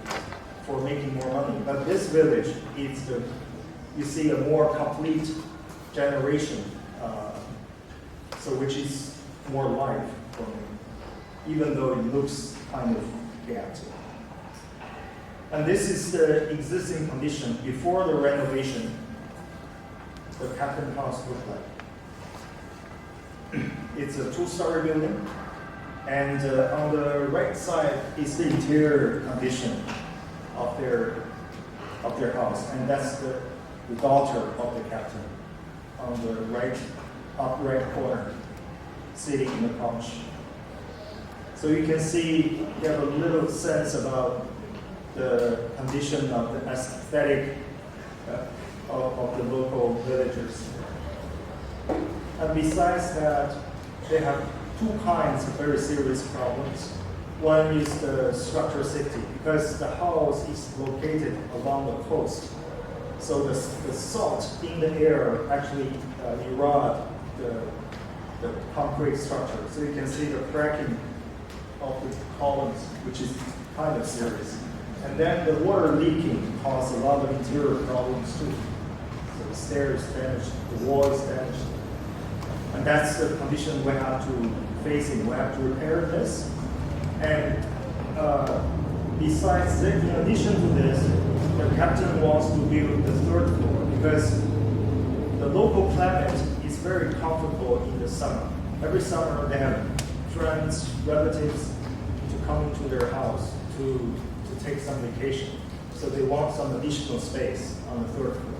for making more money. But this village is you see a more complete generation, so which is more life for me, even though it looks kind of chaotic. And this is the existing condition before the renovation. The Captain House looked like. It's a 2-story building, And on the right side is the interior condition of their house, and that's the daughter of the captain on the top right corner, sitting in the couch. So you can see, you have a little sense about the condition of the aesthetic of the local villagers. And besides that, they have two kinds of very serious problems. One is the structural safety, because the house is located along the coast. So the salt in the air actually erode the concrete structure. So you can see the cracking of the columns, which is kind of serious. And then the water leaking causes a lot of interior problems too. So the stairs damaged, the wall is damaged. And that's the condition we have to face in. We have to repair this. And besides that, in addition to this, the captain wants to build the third floor because the local climate is very comfortable in the summer. Every summer they have friends, relatives to come into their house to take some vacation. So they want some additional space on the third floor.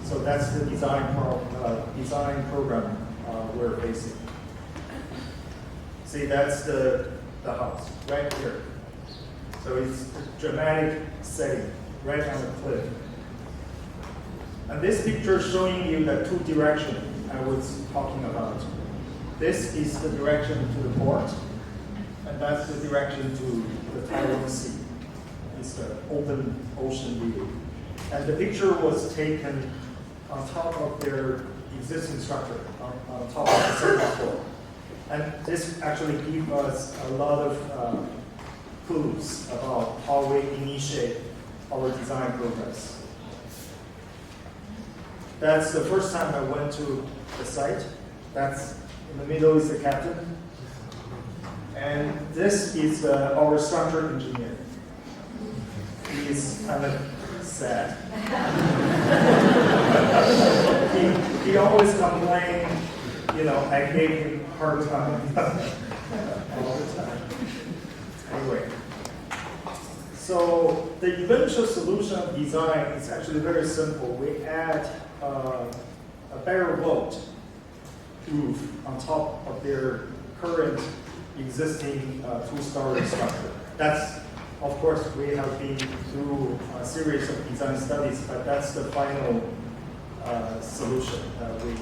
So that's the design program we're facing. See, that's the house right here. So it's a dramatic setting right on the cliff. And this picture is showing you the two directions I was talking about. This is the direction to the port, and that's the direction to the Taiwan Sea. It's the open ocean view. And the picture was taken on top of their existing structure, on top of the second floor. And this actually gives us a lot of clues about how we initiate our design progress. That's the first time I went to the site. That's in the middle is the captain. And this is our structure engineer. He is kind of sad. he always complained, I gave him a hard time all the time. Anyway, so the eventual solution of design is actually very simple. We add a barrel vault roof on top of their current existing two-story structure. That's, of course, we have been through a series of design studies, but that's the final solution that we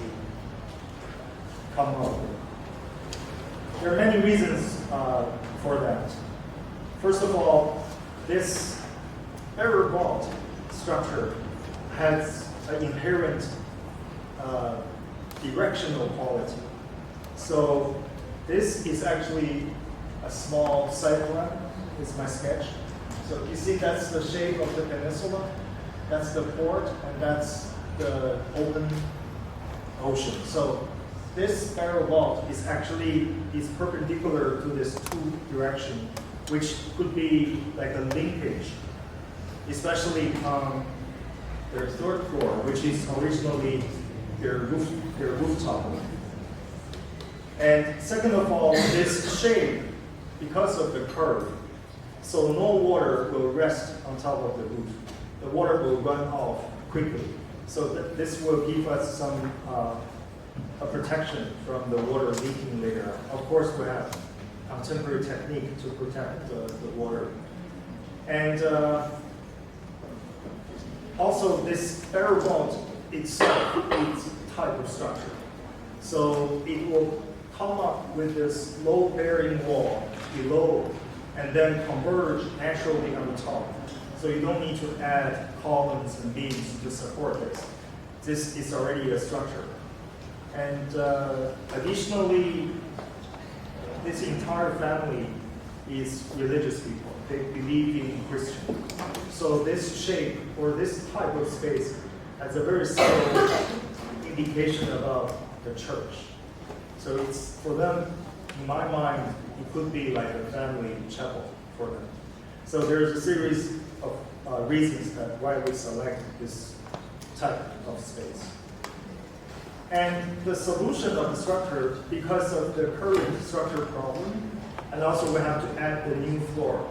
come up with. There are many reasons for that. First of all, this barrel vault structure has an inherent directional quality. So this is actually a small side plan. It's my sketch. So you see that's the shape of the peninsula, that's the port, and that's the open ocean. So this barrel vault is actually perpendicular to this two direction, which could be like a linkage, especially on their third floor, which is originally their rooftop. And second of all, this shape, because of the curve, so no water will rest on top of the roof. The water will run off quickly. So this will give us some a protection from the water leaking later. Of course, we have contemporary technique to protect the water. And also this barrel vault itself is a type of structure. So it will come up with this load-bearing wall below and then converge naturally on the top. So you don't need to add columns and beams to support this. This is already a structure. And additionally, this entire family is religious people. They believe in Christian. So this shape or this type of space has a very subtle indication about the church. So it's, for them, in my mind, it could be like a family chapel for them. So there's a series of reasons that why we select this type of space. And the solution of the structure, because of the current structure problem, and also we have to add the new floor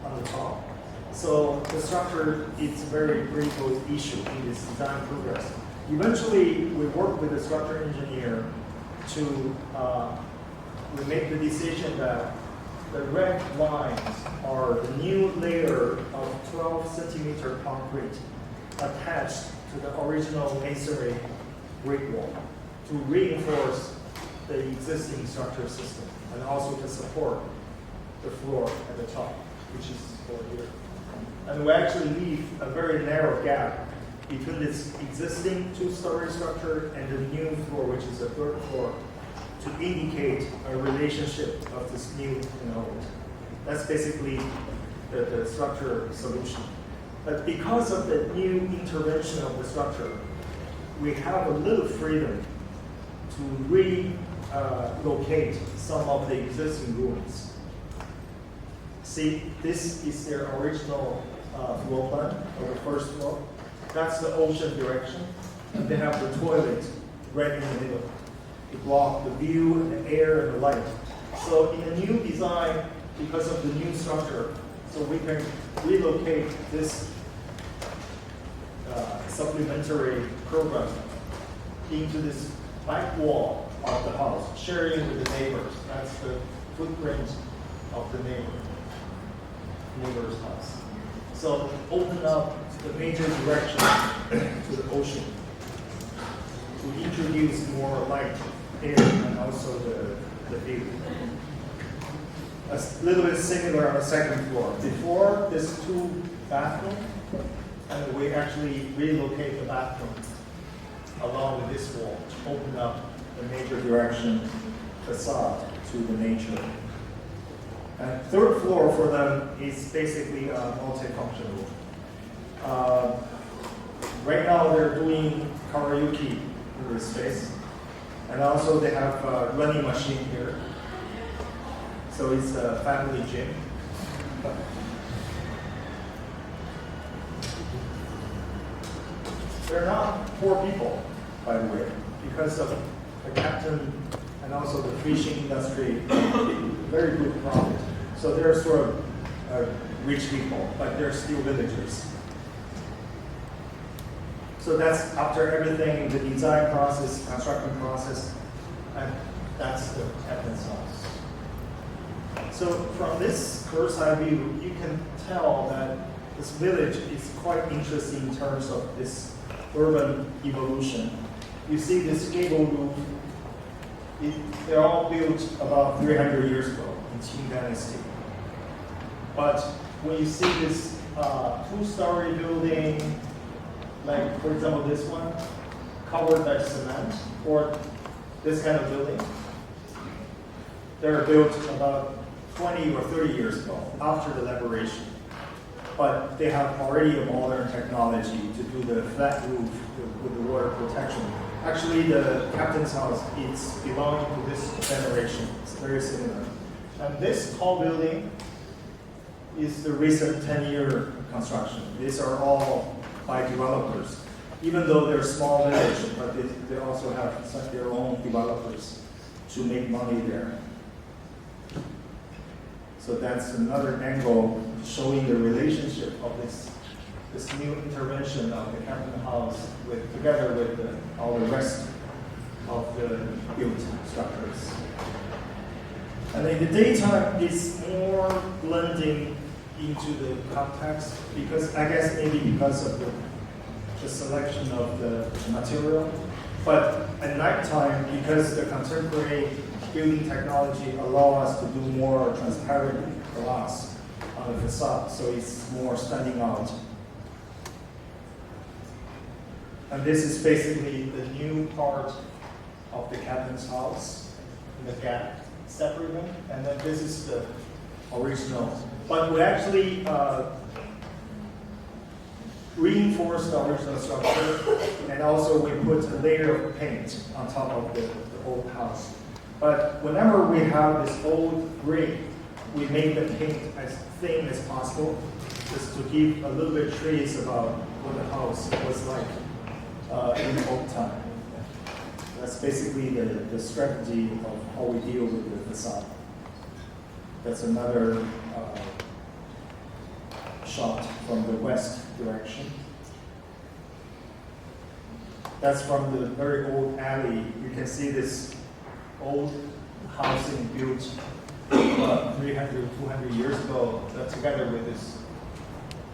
on the top. So the structure is a very critical issue in this design progress. Eventually, we work with the structure engineer to we make the decision that the red lines are the new layer of 12 centimeter concrete attached to the original masonry brick wall to reinforce the existing structure system and also to support the floor at the top, which is over here. And we actually leave a very narrow gap between this existing two-story structure and the new floor, which is the third floor, to indicate a relationship of this new and old. That's basically the structure solution. But because of the new intervention of the structure, we have a little freedom to relocate some of the existing rooms. See, this is their original floor plan of the first floor. That's the ocean direction. And they have the toilet right in the middle to block the view and the air and the light. So in the new design, because of the new structure, so we can relocate this supplementary program into this back wall of the house, sharing with the neighbors. That's the footprint of the neighbor's house. So open up the major direction to the ocean to introduce more light, air, and also the view. A little bit similar on the second floor. Before, there's 2 bathrooms, and we actually relocate the bathroom along with this wall to open up the major direction facade to the nature. And third floor for them is basically multifunctional. Right now they're doing karaoke in this space, and also they have a running machine here. So it's a family gym. They're not poor people, by the way, because of the captain and also the fishing industry, very good profit. So they're sort of rich people, but they're still villagers. So that's after everything, the design process, construction process, and that's the captain's house. So from this bird's eye view, you can tell that this village is quite interesting in terms of this urban evolution. You see this gable roof, they're all built about 300 years ago in Qing Dynasty. But when you see this 2-story building, like for example this one, covered by cement, or this kind of building, they're built about 20 or 30 years ago, after the liberation. But they have already a modern technology to do the flat roof with the water protection. Actually, the captain's house is belonging to this generation. It's very similar. And this tall building is the recent 10-year construction. These are all by developers. Even though they're small village, but they also have their own developers to make money there. So that's another angle showing the relationship of this new intervention of the captain house together with all the rest of the built structures. And in the daytime, it's more blending into the context because I guess maybe because of the selection of the material. But at nighttime, because the contemporary building technology allow us to do more transparent glass on the facade, so it's more standing out. And this is basically the new part of the captain's house, in the gap, separate room, and then this is the original. But we actually reinforced the original structure, and also we put a layer of paint on top of the old house. But whenever we have this old brick, we make the paint as thin as possible, just to give a little bit trace about what the house was like in the old time. That's basically the strategy of how we deal with the facade. That's another shot from the west direction. That's from the very old alley. You can see this old housing built 300, 200 years ago, together with this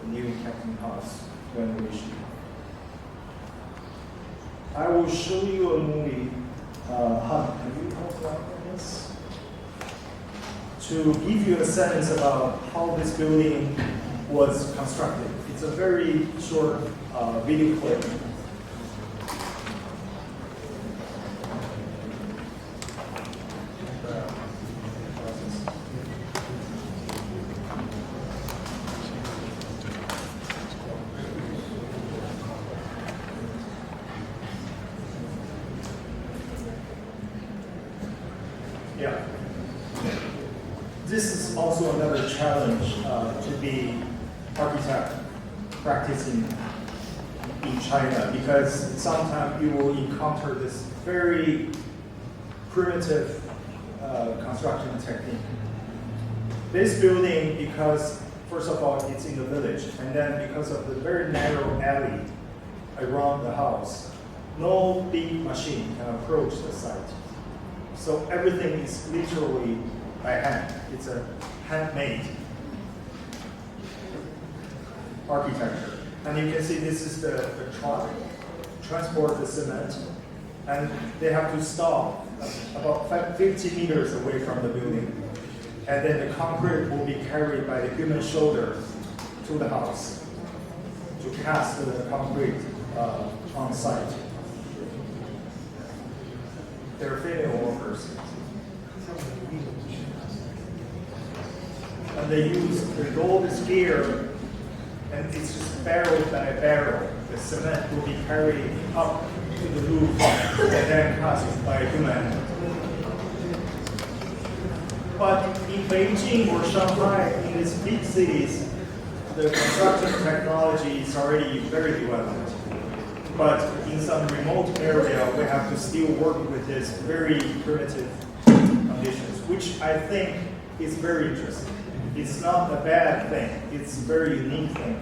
new Captain House renovation. I will show you a movie. Can you hold on this? To give you a sense about how this building was constructed. It's a very short video clip. Yeah. This is also another challenge to be architect practicing in China, because sometimes you will encounter this very primitive construction technique. This building, because first of all it's in the village, and then because of the very narrow alley around the house, no big machine can approach the site. So everything is literally by hand. It's a handmade architecture. And you can see this is the truck, transport the cement, and they have to stop about 50 meters away from the building. And then the concrete will be carried by the human shoulder to the house to cast the concrete on site. They're female workers. And they use the gold gear, and it's just barrel by barrel. The cement will be carried up to the roof and then cast by a human. But in Beijing or Shanghai, in these big cities, the construction technology is already very developed. But in some remote area, we have to still work with these very primitive conditions, which I think is very interesting. It's not a bad thing. It's a very unique thing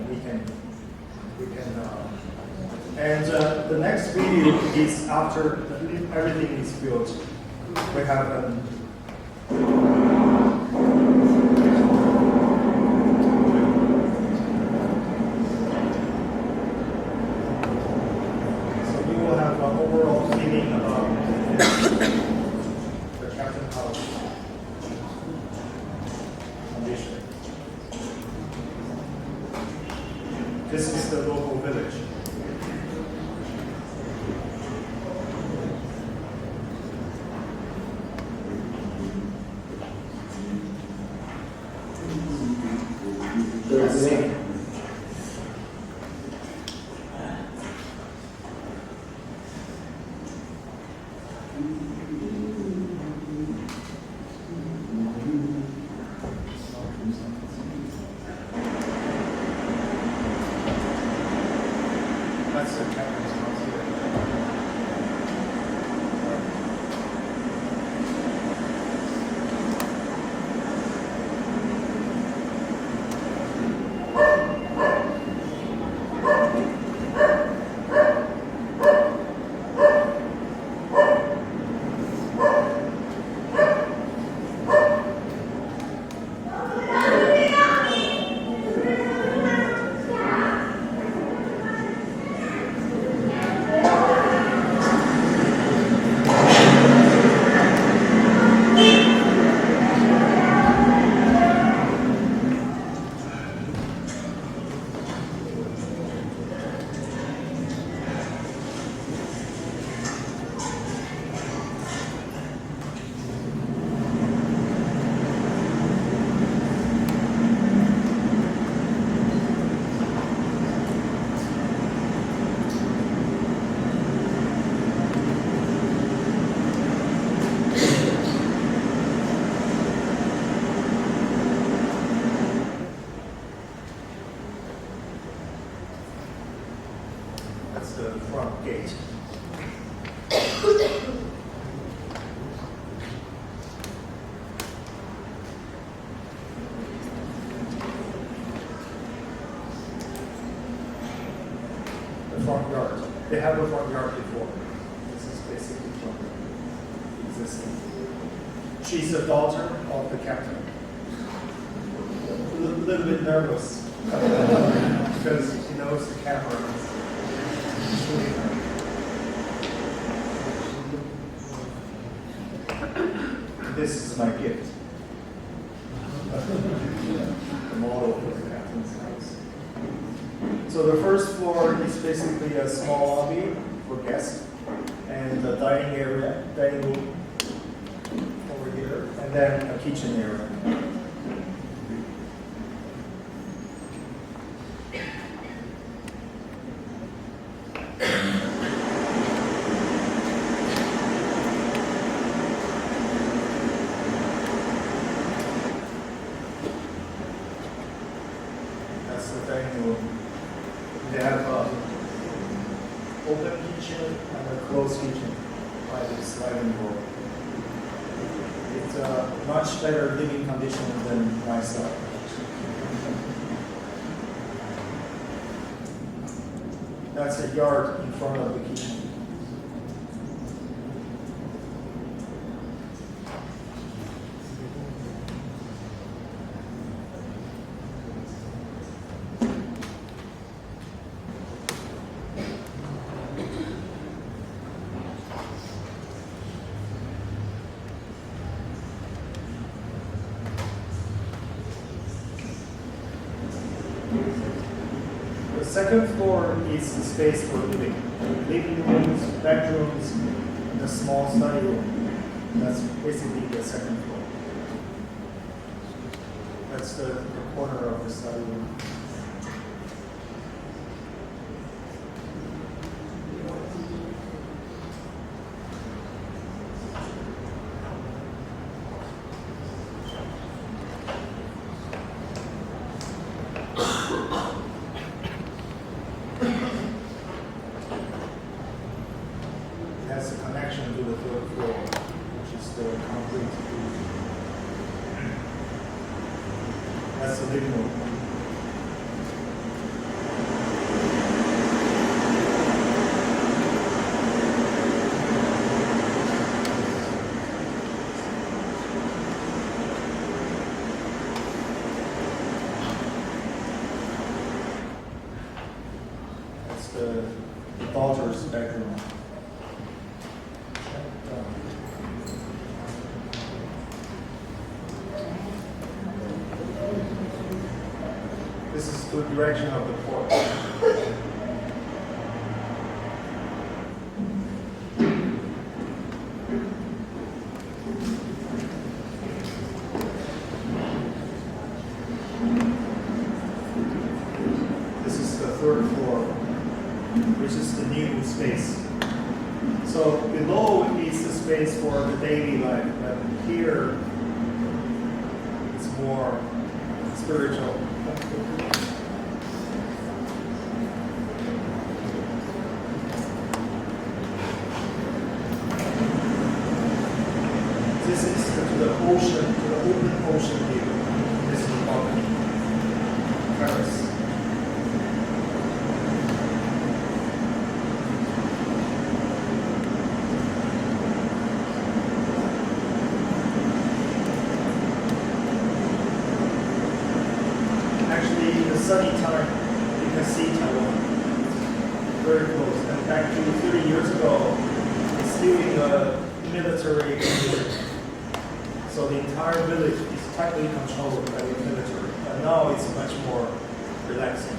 and the next video is after everything is built. We have this is the local village. they have a front yard before. This is basically from existing. She's the daughter of the captain. A little bit nervous because she knows the camera is shooting her. This is my gift. The model for the captain's house. So the first floor is basically a small lobby for guests and a dining room over here, and then a kitchen area. They have open kitchen and a closed kitchen by the sliding door. It's a much better living condition than my side. That's a yard in front of the kitchen. The second floor is the space for living rooms, bedrooms, and a small study room. That's basically the second floor. That's the corner of the study room. Has a connection to the third floor, which is the concrete roof. That's the living room. That's the daughter's bedroom. This is the direction of the porch. This is the third floor, which is the new space. So below is the space for the daily life, but here it's more spiritual. This is to the ocean, to the open ocean view. This is the balcony, terrace. Actually, in the sunny time, you can see Taiwan very close. And back to 30 years ago, it's still in the military condition. So the entire village is tightly controlled by the military. But now it's much more relaxing.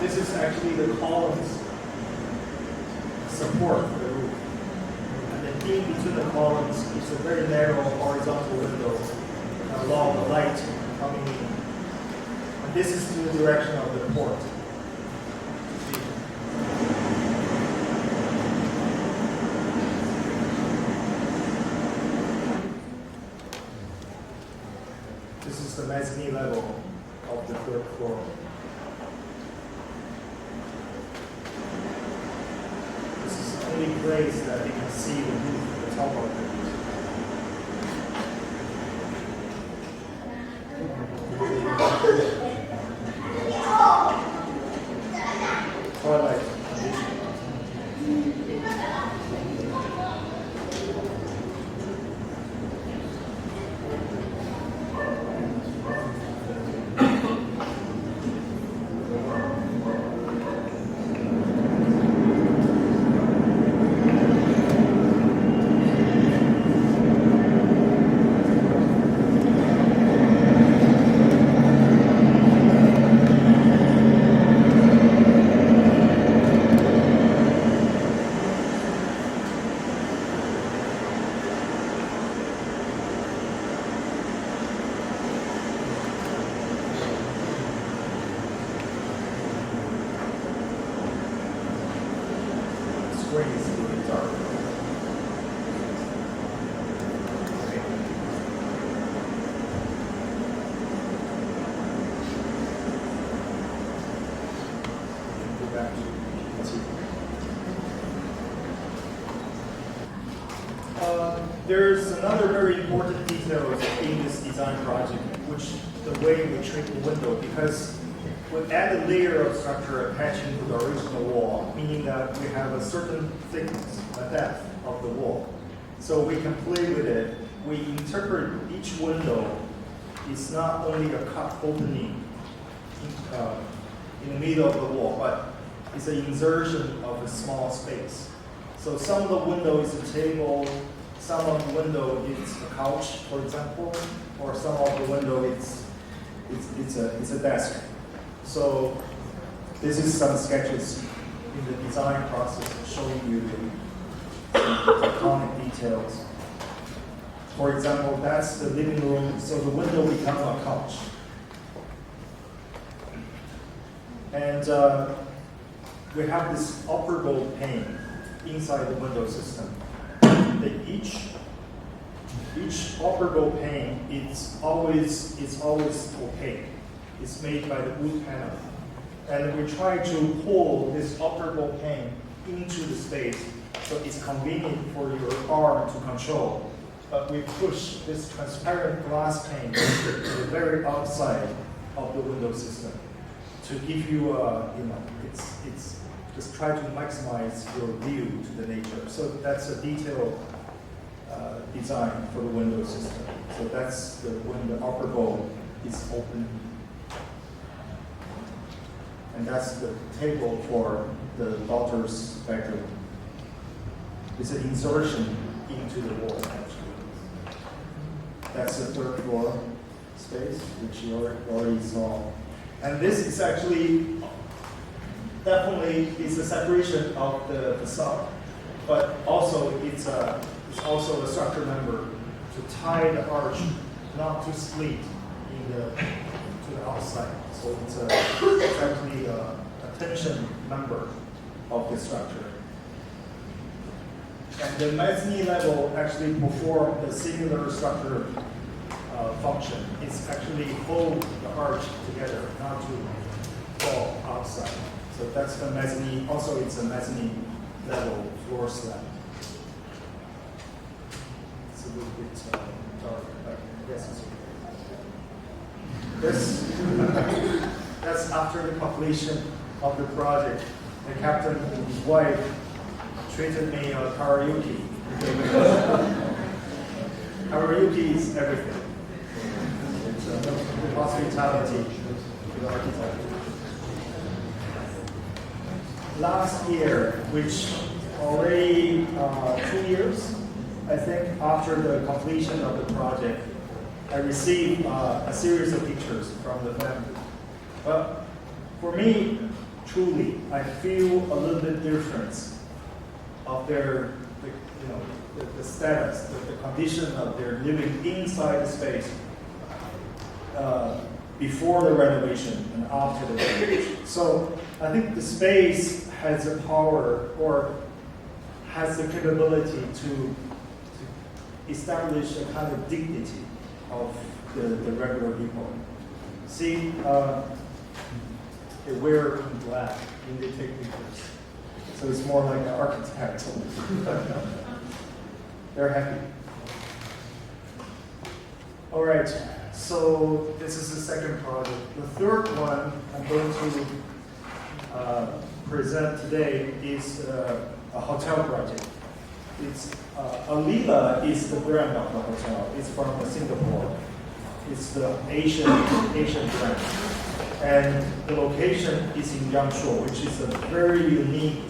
This is actually the columns support for the roof. And then in between the columns is a very narrow horizontal window and allow the light coming in. And this is the direction of the port. This is the mezzanine level of the third floor. This is the only place that you can see the roof, the top of it. there's another very important detail in this design project, which the way we treat the window, because we add a layer of structure attaching to the original wall, meaning that we have a certain thickness, a depth of the wall. So we can play with it. We interpret each window is not only a cut opening in the middle of the wall, but it's an insertion of a small space. So some of the window is a table, some of the window is a couch, for example, or some of the window it's a desk. So this is some sketches in the design process showing you the tectonic details. For example, that's the living room, so the window becomes a couch. And we have this operable pane inside the window system. Each operable pane is always opaque. It's made by the wood panel. And we try to pull this operable pane into the space so it's convenient for your arm to control. But we push this transparent glass pane to the very outside of the window system to give you, it's just try to maximize your view to the nature. So that's a detailed design for the window system. So that's when the operable is open. And that's the table for the daughter's bedroom. It's an insertion into the wall, actually. That's the third floor space, which you already saw. And this is actually definitely is a separation of the facade, but also it's also a structure member to tie the arch not to split to the outside. So it's actually a tension member of the structure. And the mezzanine level actually perform the similar structure function. It's actually hold the arch together, not to fall outside. So that's the mezzanine. Also, it's a mezzanine level floor slab. It's a little bit dark, but I guess it's okay. That's after the completion of the project. The captain and his wife treated me karaoke. Karaoke is everything. It's hospitality to the architect. Last year, which already 2 years, I think, after the completion of the project, I received a series of pictures from the family. But for me, truly, I feel a little bit difference of their, the status, the condition of their living inside the space before the renovation and after the renovation. So I think the space has the power or has the capability to establish a kind of dignity of the regular people. See, they wear in black when they take pictures. So it's more like an architect. They're happy. All right, so this is the second project. The third one I'm going to present today is a hotel project. It's Alila is the brand of the hotel. It's from Singapore. It's the Asian brand. And the location is in Yangshuo, which is a very unique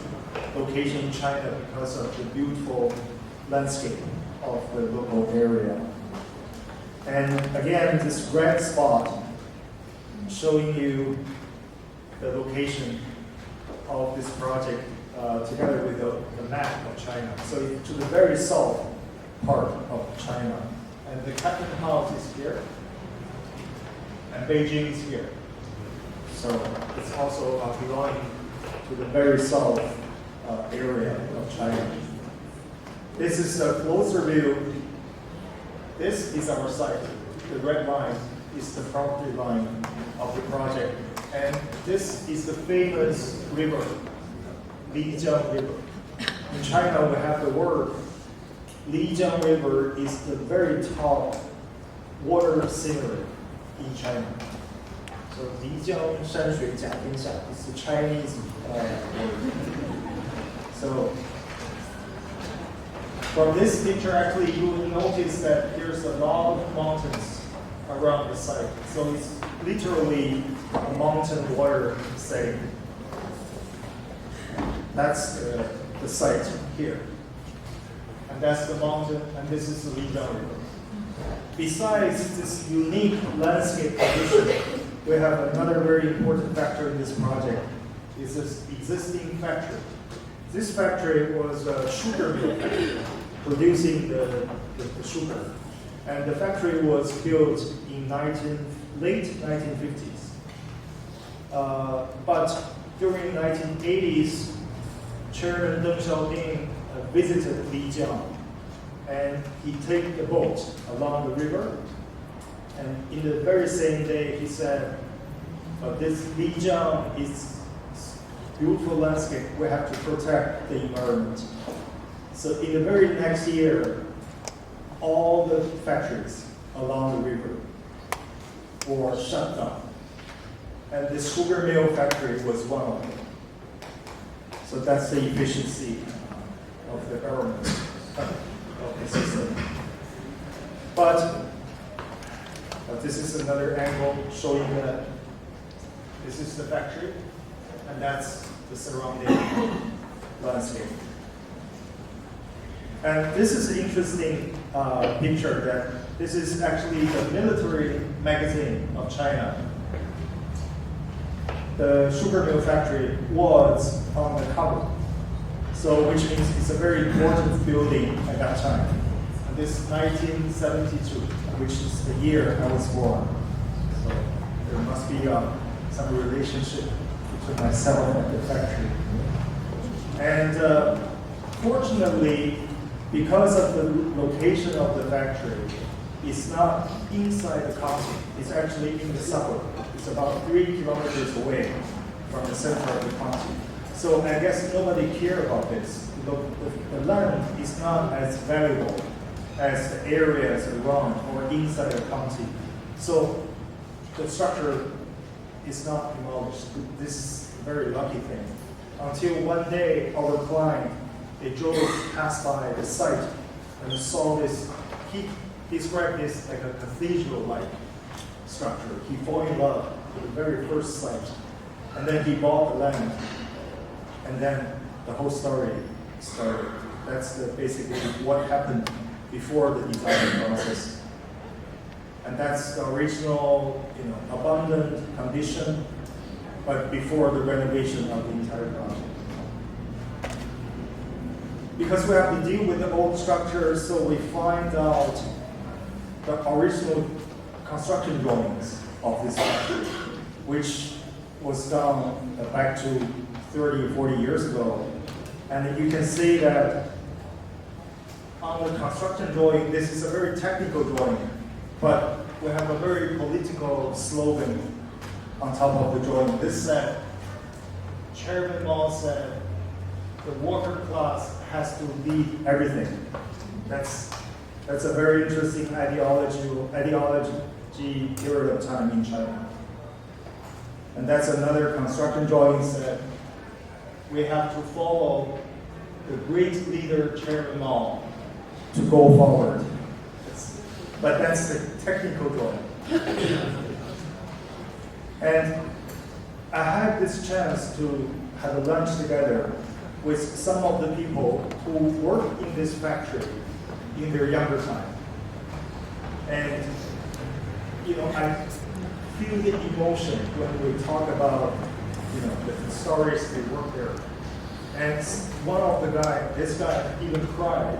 location in China because of the beautiful landscape of the local area. And again, this red spot showing you the location of this project together with the map of China. So to the very south part of China. And the Capital House is here, and Beijing is here. So it's also belonging to the very south area of China. This is a closer view. This is our site. The red line is the property line of the project. And this is the famous river, Lijiang River. In China, we have the word Lijiang River is the very top water scenery in China. So Lijiang Shanshui Jiapingsha is the Chinese word. So from this picture, actually, you will notice that there's a lot of mountains around the site. So it's literally a mountain water setting. That's the site here. And that's the mountain, and this is the Lijiang River. Besides this unique landscape condition, we have another very important factor in this project. Is this existing factory. This factory was a sugar mill factory, producing the sugar. And the factory was built in late 1950s. But during 1980s, Chairman Deng Xiaoping visited Lijiang, and he took the boat along the river. And in the very same day, he said, this Lijiang is beautiful landscape. We have to protect the environment. So in the very next year, all the factories along the river were shut down. And the sugar mill factory was one of them. So that's the efficiency of the government, of the system. But this is another angle showing that this is the factory, and that's the surrounding landscape. And this is an interesting picture that this is actually the military magazine of China. The sugar mill factory was on the cover. So which means it's a very important building at that time. And this is 1972, which is the year I was born. So there must be some relationship between myself and the factory. And fortunately, because of the location of the factory, it's not inside the county. It's actually in the suburb. It's about 3 kilometers away from the center of the county. So I guess nobody cared about this. The land is not as valuable as the areas around or inside the county. So the structure is not demolished. This is a very lucky thing. Until one day, our client, they drove past by the site and saw this. He described this like a cathedral-like structure. He fell in love with the very first site. And then he bought the land. And then the whole story started. That's basically what happened before the design process. And that's the original, abundant condition, but before the renovation of the entire project. Because we have to deal with the old structures, so we find out the original construction drawings of this factory, which was done back to 30 or 40 years ago. And you can see that on the construction drawing, this is a very technical drawing, but we have a very political slogan on top of the drawing. This said, Chairman Mao said, the worker class has to lead everything. That's a very interesting ideology period of time in China. And that's another construction drawing said, we have to follow the great leader Chairman Mao to go forward. But that's the technical drawing. And I had this chance to have a lunch together with some of the people who worked in this factory in their younger time. And I feel the emotion when we talk about the stories they work there. And one of this guy even cried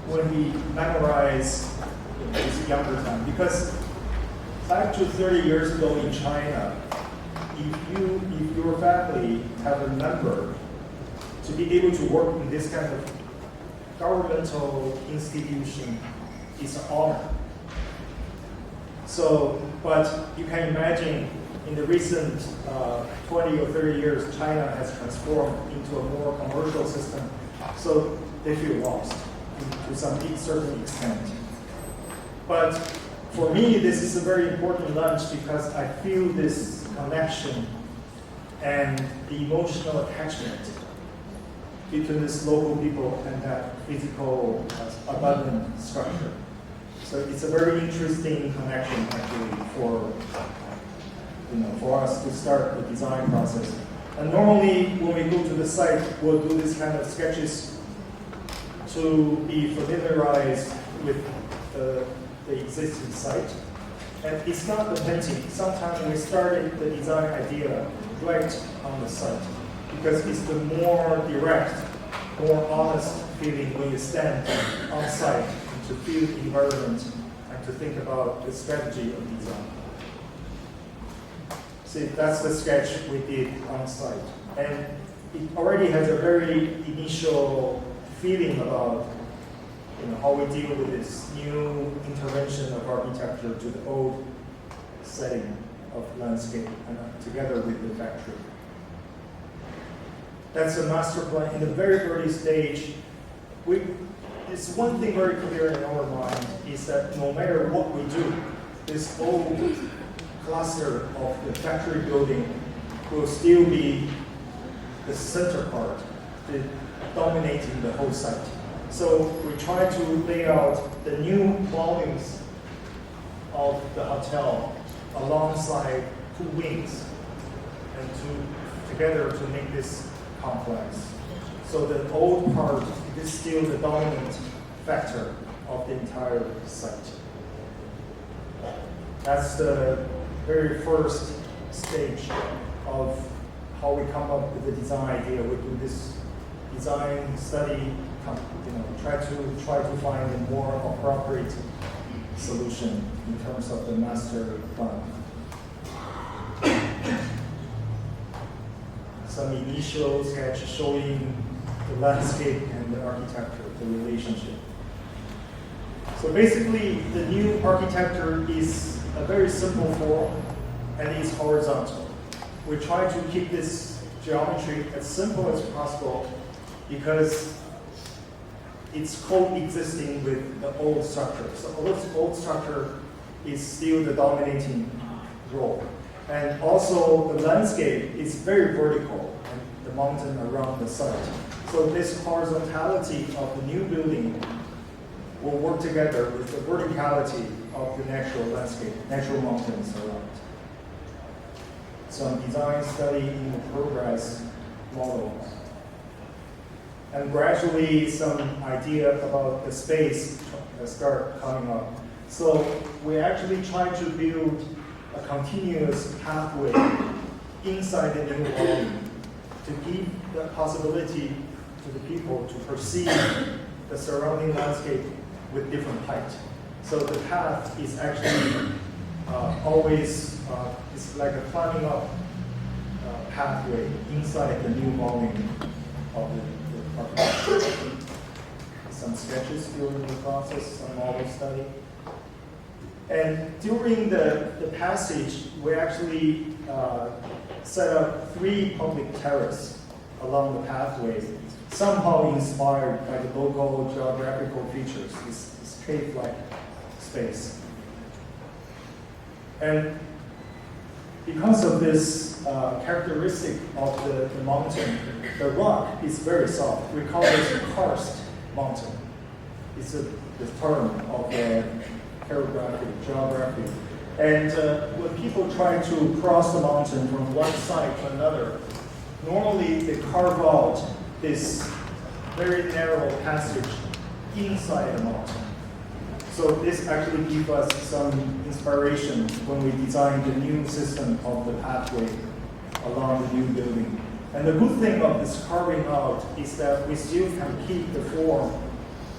when he memorized his younger time. Because back to 30 years ago in China, if your family have a member to be able to work in this kind of governmental institution is an honor. So, but you can imagine in the recent 20 or 30 years, China has transformed into a more commercial system. So they feel lost. to some certain extent. But for me, this is a very important lunch because I feel this connection and the emotional attachment between this local people and that physical abundant structure. So it's a very interesting connection actually for us to start the design process. And normally when we go to the site, we'll do this kind of sketches to be familiarized with the existing site. And it's not the painting. Sometimes we started the design idea right on the site because it's the more direct, more honest feeling when you stand on site and to feel the environment and to think about the strategy of design. See, that's the sketch we did on site. And it already has a very initial feeling about how we deal with this new intervention of architecture to the old setting of landscape and together with the factory. That's a master plan. In the very early stage, it's one thing very clear in our mind is that no matter what we do, this old cluster of the factory building will still be the center part, dominating the whole site. So we try to lay out the new volumes of the hotel alongside two wings and together to make this complex. So the old part is still the dominant factor of the entire site. That's the very first stage of how we come up with the design idea. We do this design study, try to find a more appropriate solution in terms of the master plan. Some initial sketch showing the landscape and the architecture, the relationship. So basically, the new architecture is a very simple form and it's horizontal. We try to keep this geometry as simple as possible because it's coexisting with the old structure. So this old structure is still the dominating role. And also the landscape is very vertical and the mountain around the site. So this horizontality of the new building will work together with the verticality of the natural landscape, natural mountains around. Some design study in the progress model. And gradually some idea about the space start coming up. So we actually try to build a continuous pathway inside the new volume to give the possibility to the people to perceive the surrounding landscape with different height. So the path is actually always, it's like a climbing up pathway inside the new volume of the architecture. Some sketches during the process, some model study. And during the passage, we actually set up 3 public terraces along the pathway, somehow inspired by the local geographical features, this cave-like space. And because of this characteristic of the mountain, the rock is very soft. We call this a karst mountain. It's the term of geography. And when people try to cross the mountain from one side to another, normally they carve out this very narrow passage inside the mountain. So this actually gives us some inspiration when we design the new system of the pathway along the new building. And the good thing of this carving out is that we still can keep the form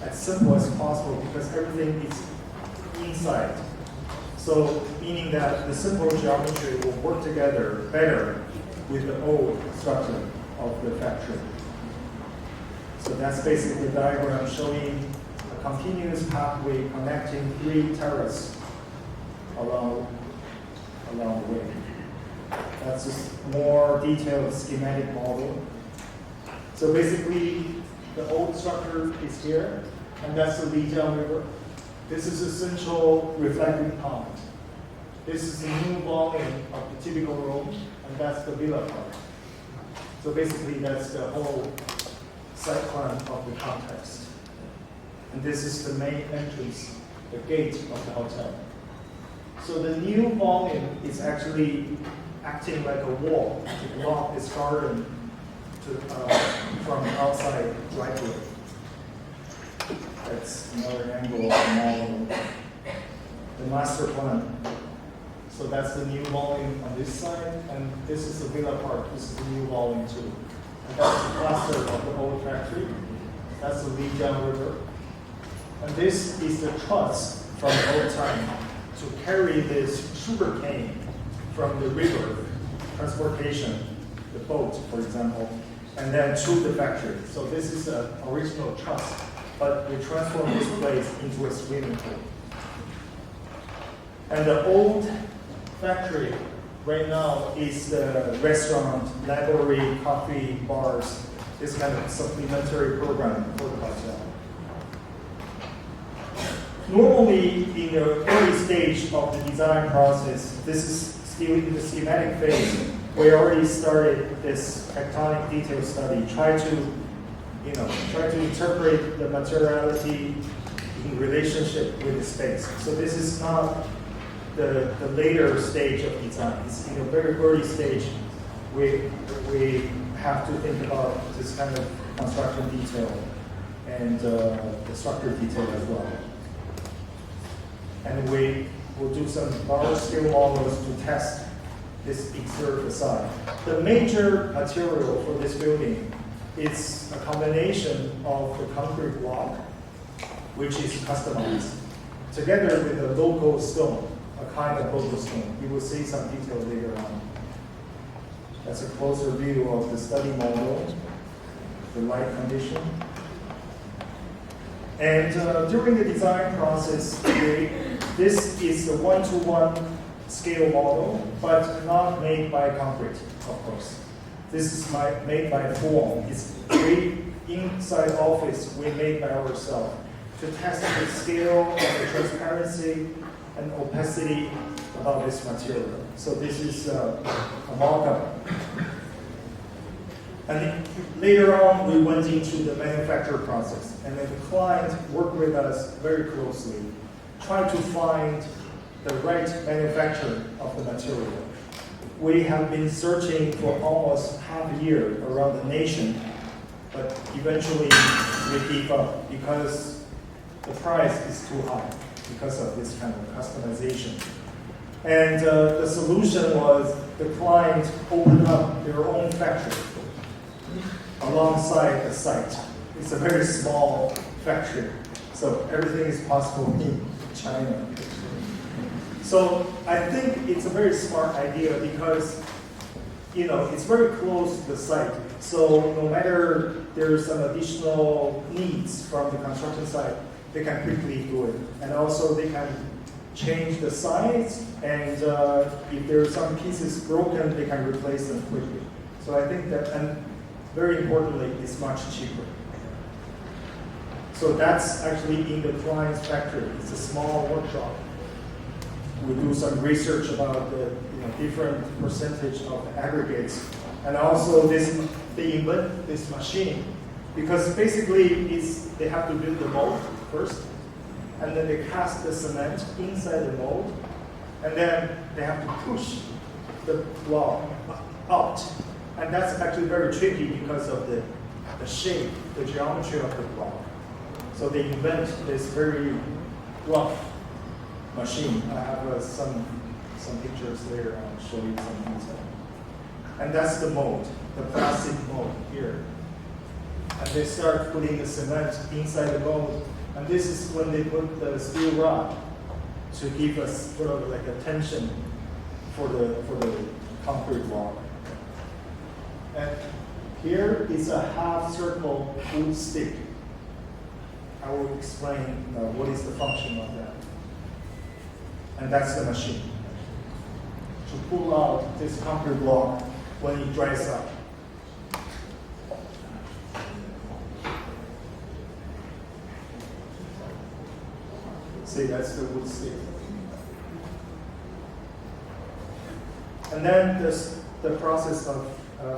as simple as possible because everything is inside. So meaning that the simple geometry will work together better with the old structure of the factory. So that's basically the diagram showing a continuous pathway connecting 3 terraces along the way. That's just more detailed schematic model. So basically, the old structure is here, and that's the Lijiang River. This is a central reflecting pond. This is the new volume of the typical room, and that's the villa part. So basically, that's the whole site plan of the context. And this is the main entrance, the gate of the hotel. So the new volume is actually acting like a wall to block this garden from outside driveway. That's another angle of the model. The master plan. So that's the new volume on this side, and this is the villa part. This is the new volume too. And that's the cluster of the old factory. That's the Lijiang River. And this is the truss from the old time to carry this sugar cane from the river, transportation, the boat, for example, and then to the factory. So this is an original truss, but we transform this place into a swimming pool. And the old factory right now is the restaurant, library, coffee, bars, this kind of supplementary program for the hotel. Normally, in the early stage of the design process, this is still in the schematic phase. We already started this tectonic detail study, try to interpret the materiality in relationship with the space. So this is not the later stage of design. It's in a very early stage. We have to think about this kind of construction detail and the structure detail as well. And we will do some large scale models to test this exterior facade. The major material for this building is a combination of the concrete block, which is customized, together with a local stone, a kind of local stone. You will see some detail later on. That's a closer view of the study model, the light condition. And during the design process, this is the one-to-one scale model, but not made by concrete, of course. This is made by form. It's inside office we made by ourselves to test the scale and the transparency and opacity about this material. So this is a mock-up. And then later on, we went into the manufacture process, and then the client worked with us very closely, trying to find the right manufacturer of the material. We have been searching for almost half a year around the nation, but eventually we gave up because the price is too high because of this kind of customization. And the solution was the client opened up their own factory alongside the site. It's a very small factory, so everything is possible in China. So I think it's a very smart idea because, it's very close to the site. So no matter there's some additional needs from the construction site, they can quickly do it. And also they can change the size, and if there are some pieces broken, they can replace them quickly. So I think that, and very importantly, it's much cheaper. So that's actually in the client's factory. It's a small workshop. We do some research about the different percentage of the aggregates, and also they invent this machine because basically they have to build the mold first, and then they cast the cement inside the mold, and then they have to push the block out, and that's actually very tricky because of the shape, the geometry of the block. So they invent this very rough machine. I have some pictures later. I'll show you some detail. And that's the mold, the plastic mold here. And they start putting the cement inside the mold. And this is when they put the steel rod to give us sort of like a tension for the concrete block. And here is a half circle wood stick. I will explain what is the function of that. And that's the machine to pull out this concrete block when it dries up. See, that's the wood stick. And then there's the process of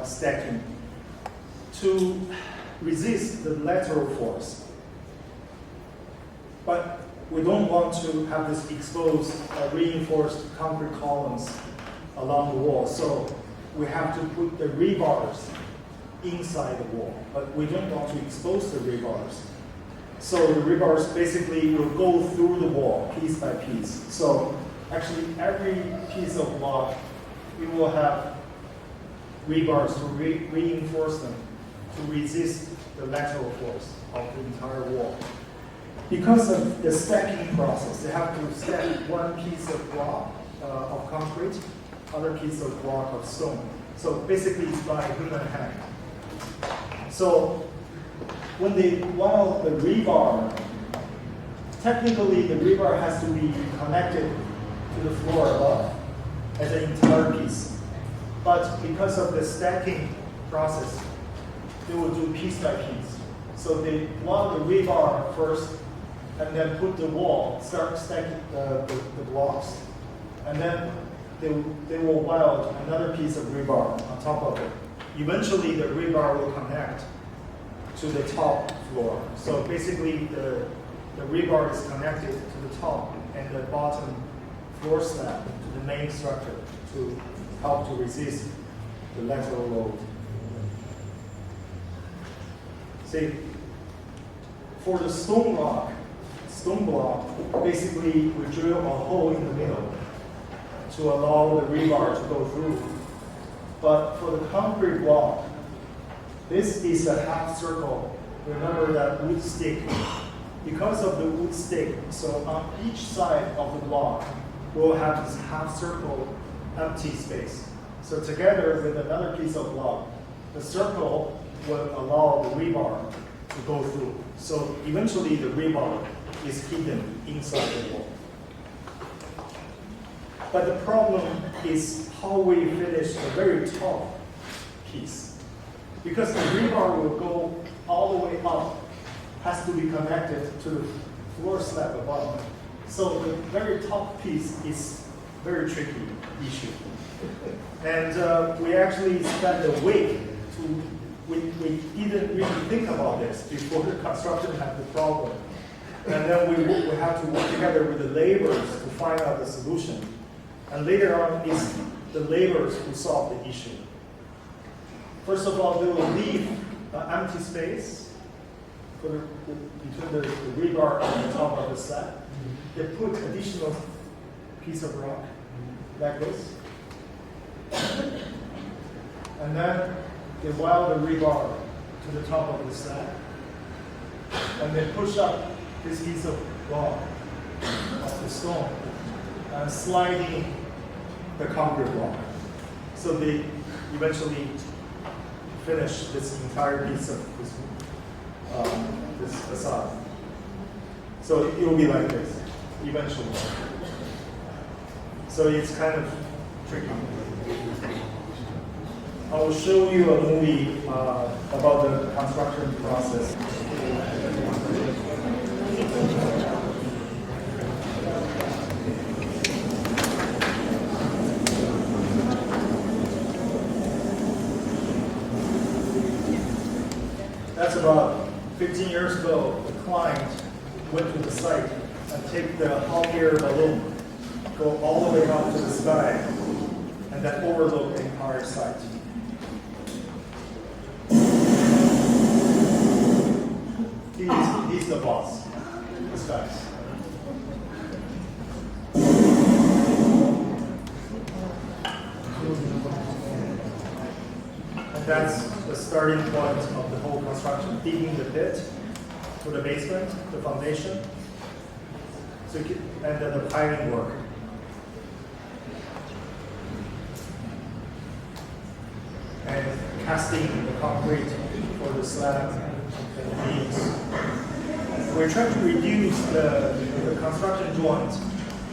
stacking to resist the lateral force. But we don't want to have this exposed, reinforced concrete columns along the wall. So we have to put the rebars inside the wall. But we don't want to expose the rebars. So the rebars basically will go through the wall piece by piece. So actually every piece of block, we will have rebars to reinforce them to resist the lateral force of the entire wall. Because of the stacking process, they have to stack one piece of block of concrete, other piece of block of stone. So basically it's by human hand. So when they weld the rebar, technically the rebar has to be connected to the floor above as an entire piece. But because of the stacking process, they will do piece by piece. So they weld the rebar first, and then put the wall, start stacking the blocks. And then they will weld another piece of rebar on top of it. Eventually the rebar will connect to the top floor. So basically the rebar is connected to the top and the bottom floor slab to the main structure to help to resist the lateral load. See, for the stone block, basically we drill a hole in the middle to allow the rebar to go through. But for the concrete block, this is a half circle. Remember that wood stick. Because of the wood stick, so on each side of the block, we'll have this half circle empty space. So together with another piece of block, the circle will allow the rebar to go through. So eventually the rebar is hidden inside the wall. But the problem is how we finish the very top piece. Because the rebar will go all the way up, has to be connected to the floor slab above. So the very top piece is very tricky issue. And we actually spent a week we didn't really think about this before the construction had the problem. And then we have to work together with the laborers to find out the solution. And later on, it's the laborers who solve the issue. First of all, they will leave empty space between the rebar and the top of the slab. They put additional piece of rock like this. And then they weld the rebar to the top of the slab. And they push up this piece of block of the stone and sliding the concrete block. So they eventually finish this entire piece of this facade. So it will be like this eventually. So it's kind of tricky. I will show you a movie about the construction process. That's about 15 years ago. The client went to the site and take the hot air balloon, go all the way up to the sky, and then overlook the entire site. He's the boss, this guy. And that's the starting point of the whole construction, digging the pit to the basement, the foundation, and then the piling work. And casting the concrete for the slab and the beams. We're trying to reduce the construction joint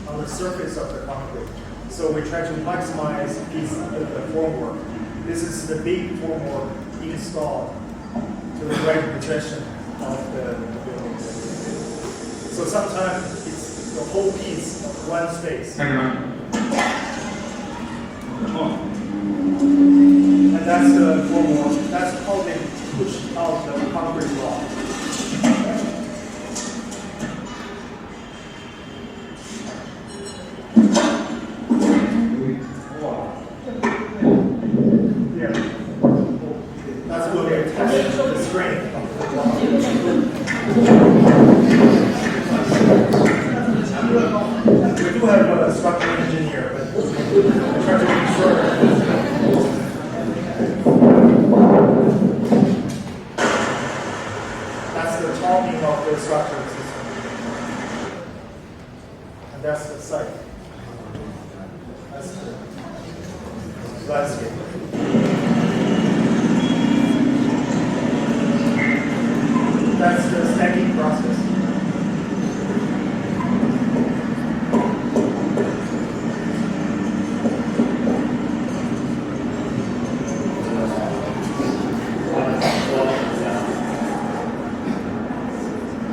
on the surface of the concrete. So we try to maximize the formwork. This is the big formwork installed to the right projection of the building. So sometimes it's the whole piece of one space. And that's the formal, that's how they push out the concrete block. Yeah. That's what they test the strength of the block. We do have a structural engineer, but I try to be sure. That's the topping of the structural system. And that's the site. That's the landscape. That's the stacking process.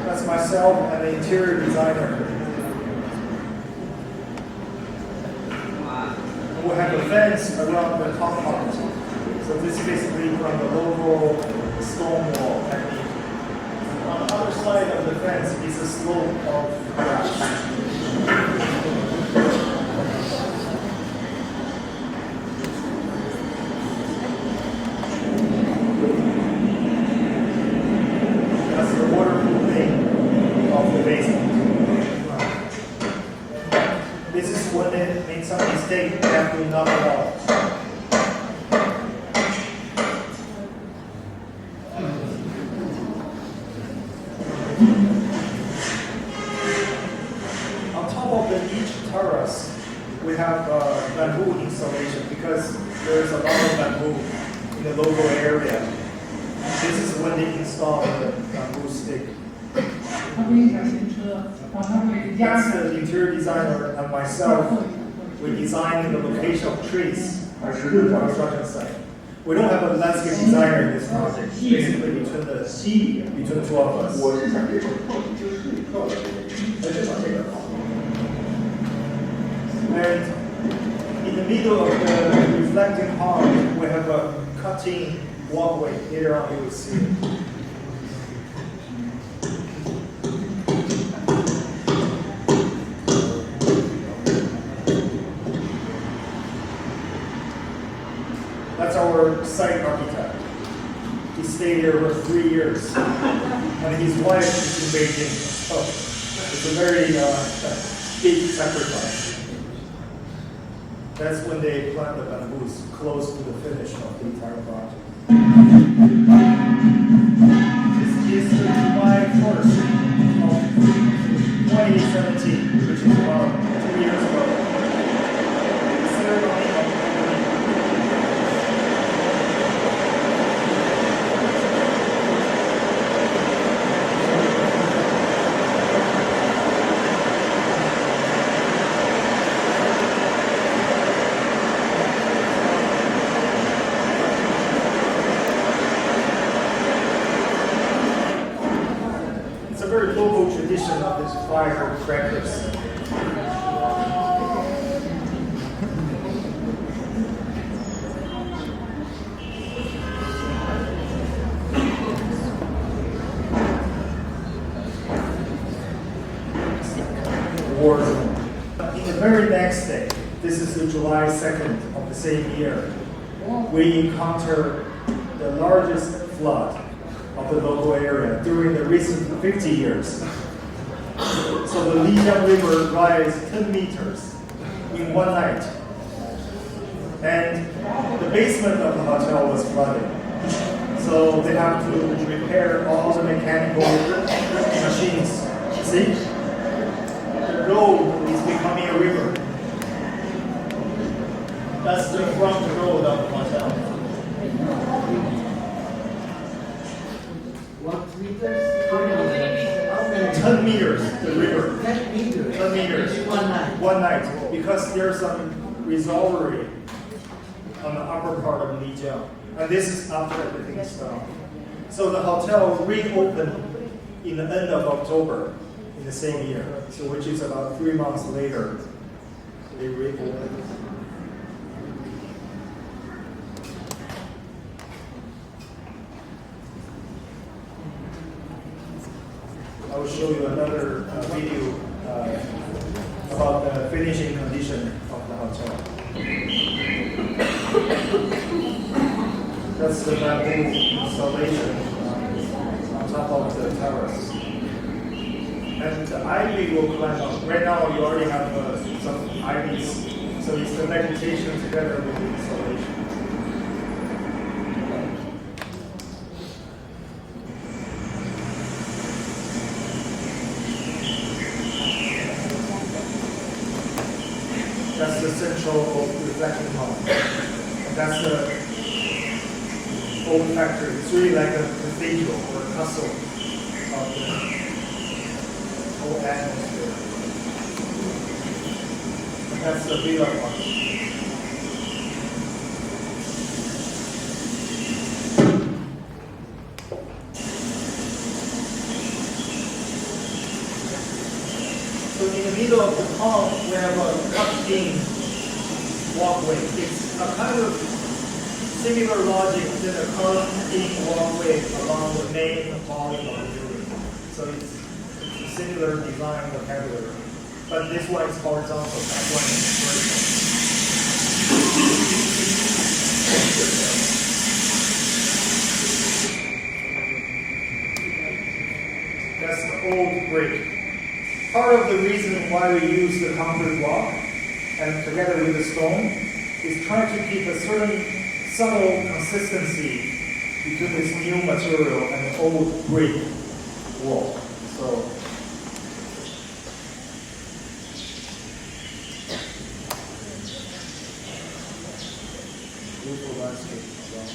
That's myself and the interior designer. We'll have a fence around the compound. So this is basically from the local stone wall technique. On the other side of the fence is a slope of grass. That's the waterproofing of the basement. This is when they make some mistake, they have to knock it out. We have bamboo installation because there's a lot of bamboo in the local area. This is when they install the bamboo stick. That's the interior designer and myself. We designed the location of trees on the construction site. We don't have a landscape designer in this project. Basically between the two of us. And in the middle of the reflecting hall, we have a cutting walkway. Later on, you will see it. That's our site architect. He stayed there for 3 years. And his wife is in Beijing. So it's a very big sacrifice. That's when they plant the bamboos close to the finish of the entire project. This is the July 1st of 2017, which is about 2 years ago. The ceremony of tradition of this firecrackers. In the very next day, this is the July 2nd of the same year, we encounter the largest flood of the local area during the recent 50 years. So the Lijiang River rise 10 meters in one night. And the basement of the hotel was flooded. So they have to repair all the mechanical machines. See? The road is becoming a river. That's the front road of the hotel. What meters? How many? 10 meters, the river. 10 meters. 10 meters. One night. One night. Because there's some reservoir on the upper part of Lijiang. And this is after everything is done. So the hotel reopened in the end of October in in the same year, so which is about 3 months later. They reopened. I will show you another video about the finishing condition of the hotel. That's the bamboo installation on top of the terrace. And the ivy will climb up. Right now you already have some ivies, so it's the vegetation together with the installation. That's the central reflection hall. And that's the old factory. It's really like a cathedral or a castle of the whole atmosphere. And that's the villa part. So in the middle of the hall, we have a cut-in walkway. It's a kind of similar logic to the cut-in walkway along the main volume of the building. So it's a similar design vocabulary. But this one is horizontal, that one is vertical. That's the old brick. Part of the reason why we use the concrete block and together with the stone is trying to keep a certain subtle consistency between this new material and the old brick wall. So beautiful landscape as well.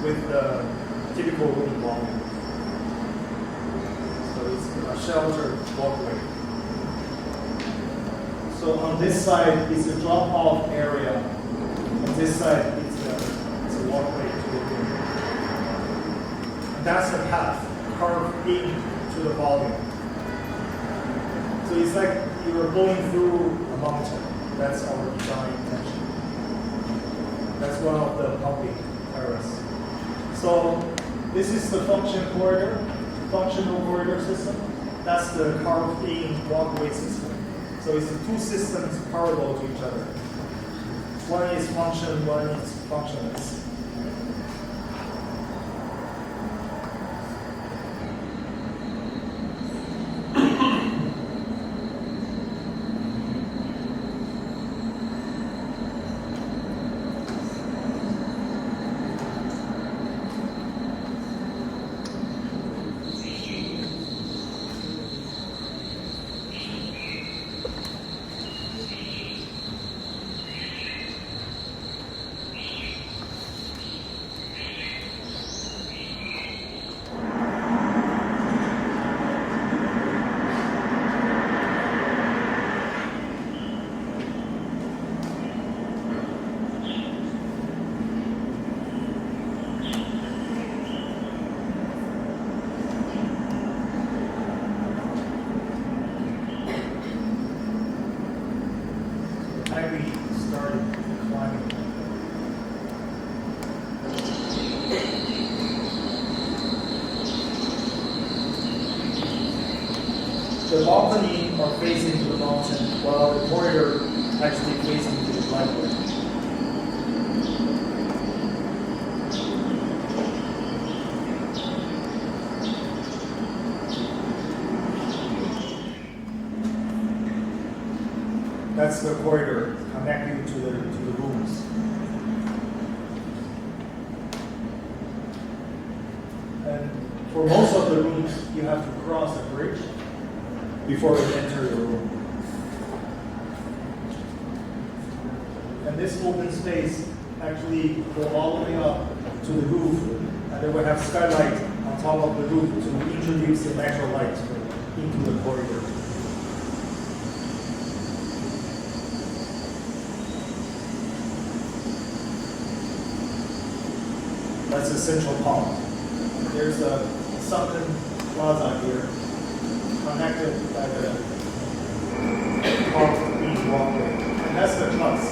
With the typical room volume. So it's a sheltered walkway. So on this side is a drop-off area. On this side it's a walkway to the room. And that's the path carved into the volume. So it's like you're going through a mountain. That's our design intention. That's one of the public terrace. So this is the functional corridor system. That's the carved-in walkway system. So it's the two systems parallel to each other. One is function, one is functionless. The balcony are facing to the mountain, while the corridor actually facing to the library. That's the corridor connecting to the rooms. And for most of the rooms, you have to cross a bridge before you enter your room. And this open space actually go all the way up to the roof, and And then we have skylight on top of the roof to introduce the natural light into the corridor. That's the central pond. There's a sunken plaza here, connected by the pond beach walkway. And that's the plus,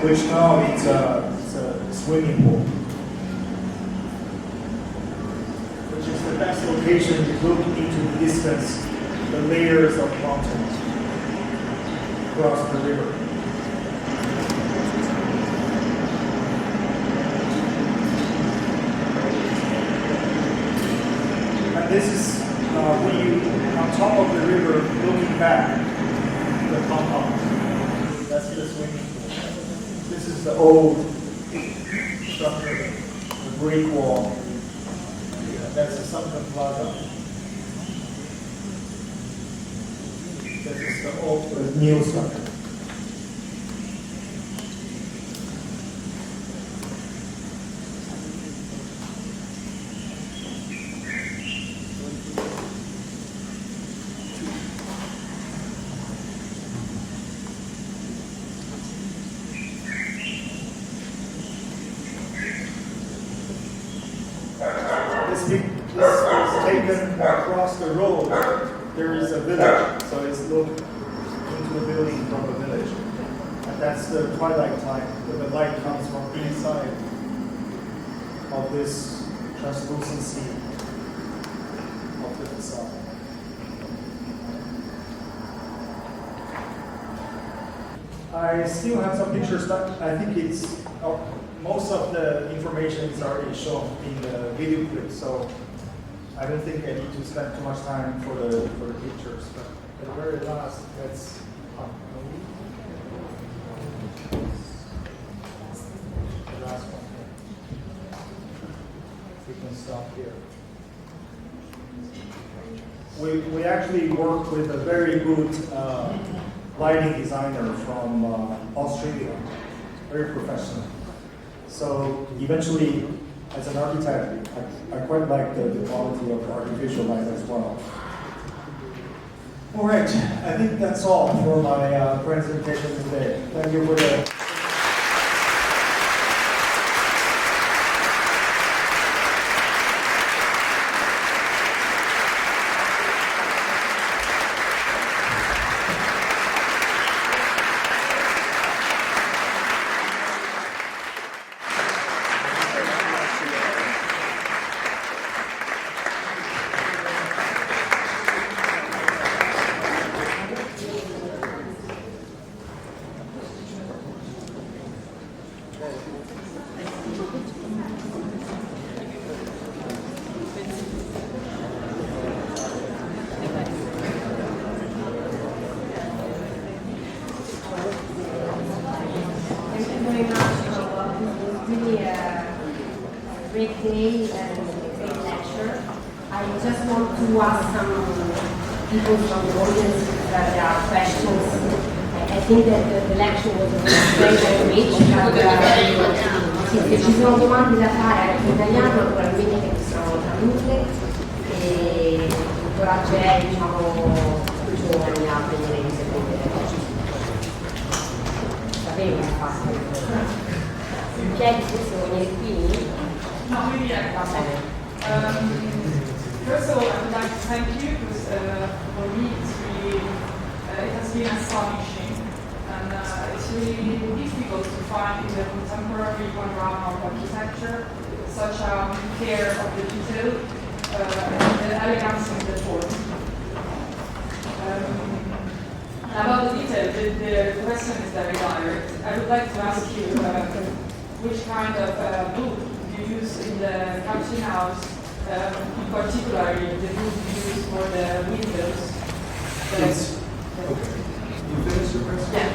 which now it's a swimming pool, which is the best location to look into the distance, the layers of mountains across the river. This is when you, on top of the river, looking back, the compound. That's the swimming pool. This is the old structure, the brick wall. That's the sunken plaza. This is the old, the new structure. This was taken across the road. There is a village, so it's looked into the building from the village. And that's the twilight time, where the light comes from inside of this translucency of the facade. I still have some pictures, but I think it's most of the information is already shown in the video clip, so I don't think I need to spend too much time for the pictures. But at the very last, that's the last one. We can stop here. We actually worked with a very good lighting designer from Australia, very professional. So eventually, as an architect, I quite like the quality of the artificial light as well. All right, I think that's all for my presentation today. Thank you for the. Great day and great lecture. I just want to ask some people from the audience if there are questions. I think that the lecture was very rich, se ci sono domande da fare anche in italiano naturalmente che sono tradute e incoraggerei i giovani a venire in seconda. Sapevo che fatto. In piedi questo venire qui? Not really yet. First of all, I would like to thank you because for me it has been astonishing, and it's really difficult to find in the contemporary panorama of architecture such a care of the detail and the elegance of the form. About the detail, the question is very direct. I would like to ask you which kind of wood you use in the country house, in particular the wood you use for the windows. Yes. Okay. You finished your question? Yeah,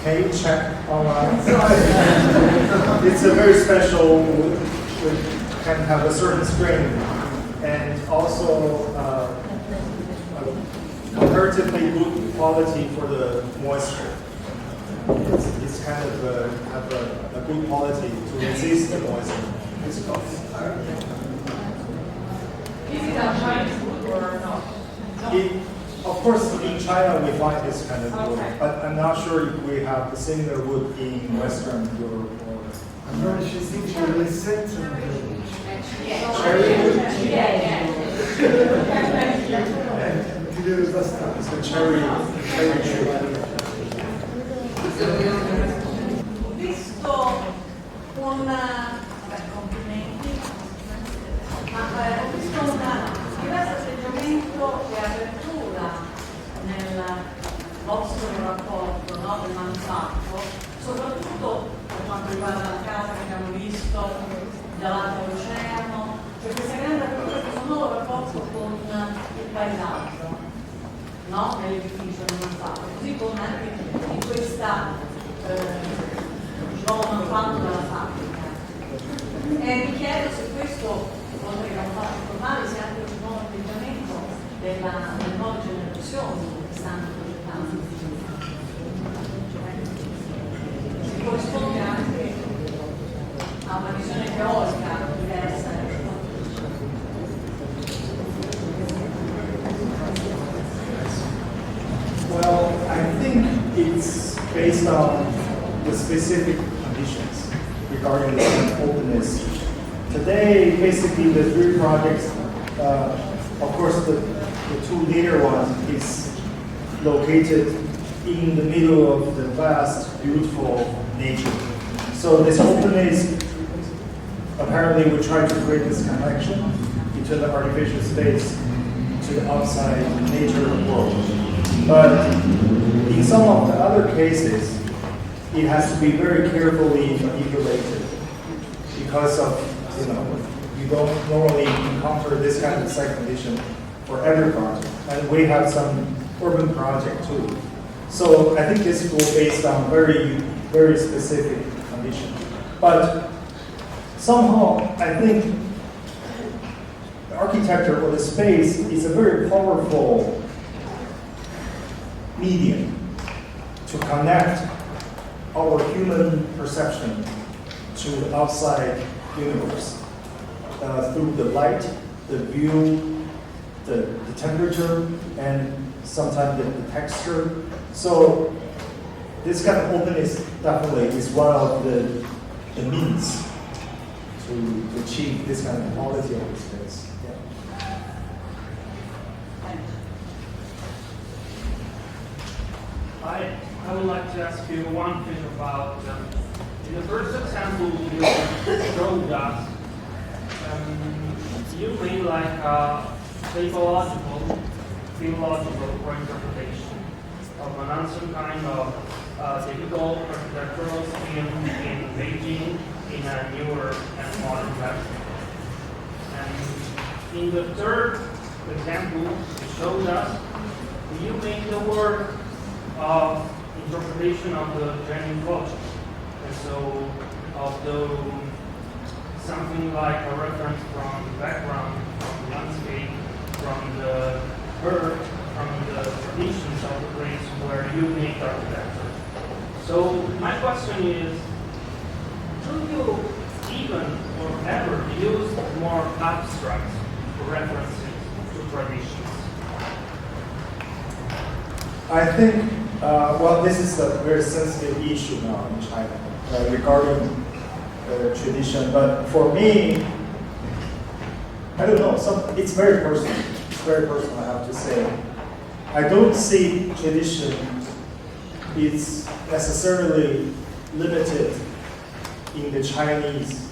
can you check online? It's a very special wood, which can have a certain strain, and also comparatively good quality for the moisture. kind of have a good quality to resist the noise and physical. Is it a Chinese wood or not? Of course, in China we find this kind of wood, Okay. but I'm not sure if we have the similar wood in Western Europe or. Allora ci si dice l'essenza del ti deve bastare. It's the cherry tree. Ho visto complimenti, ma ho visto un diverso atteggiamento e apertura nel vostro rapporto, no, del manufatto, soprattutto per quanto riguarda la casa che abbiamo visto davanti all'oceano, cioè questa grande apertura, questo nuovo rapporto con il paesaggio, no, nell'edificio del manufatto, così come anche in questa nuovo manufatto della fabbrica. E mi chiedo se questo, oltre che un fatto formale, sia anche un nuovo atteggiamento delle nuove generazioni che stanno progettando. Si corrisponde anche a una visione teorica diversa. Well, I think it's based on the specific conditions regarding the openness. Today, basically, the three projects, of course, the two leader ones is located in the middle of the vast, beautiful nature. So this openness, apparently, we try to create this connection between the artificial space to the outside nature world. But in some of the other cases, it has to be very carefully manipulated because of, you don't normally encounter this kind of site condition for every project. And we have some urban project too. So I think this will be based on very, very specific conditions. But somehow, I think the architecture or the space is a very powerful medium to connect our human perception to the outside universe through the light, the view, the temperature, and sometimes the texture. So this kind of openness definitely is one of the means to achieve this kind of quality of the space. Yeah. I would like to ask you one thing about, in the first example you showed us, you made like a typological, theological interpretation of an ancient kind of typical architectural scheme in Beijing in a newer and modern fashion. And in the third example you showed us, you made the work of interpretation of the genuine culture. And so, although something like a reference from the background, from the landscape, from the earth, from the traditions of the place where you make architecture. So, my question is, do you even or ever use more abstract references to traditions? I think, well, this is a very sensitive issue now in China regarding tradition. But for me, I don't know. It's very personal. It's very personal, I have to say. I don't see tradition is necessarily limited in the Chinese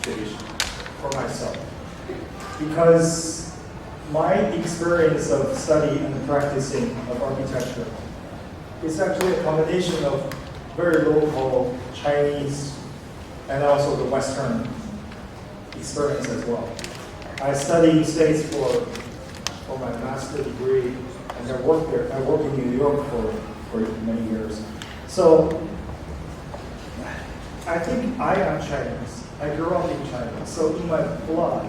tradition for myself, because my experience of study and practicing of architecture is actually a combination of very local Chinese and also the Western experience as well. I studied in States for my master's degree, and I worked there. I worked in New York for many years. So I think I am Chinese. I grew up in China. So in my blood,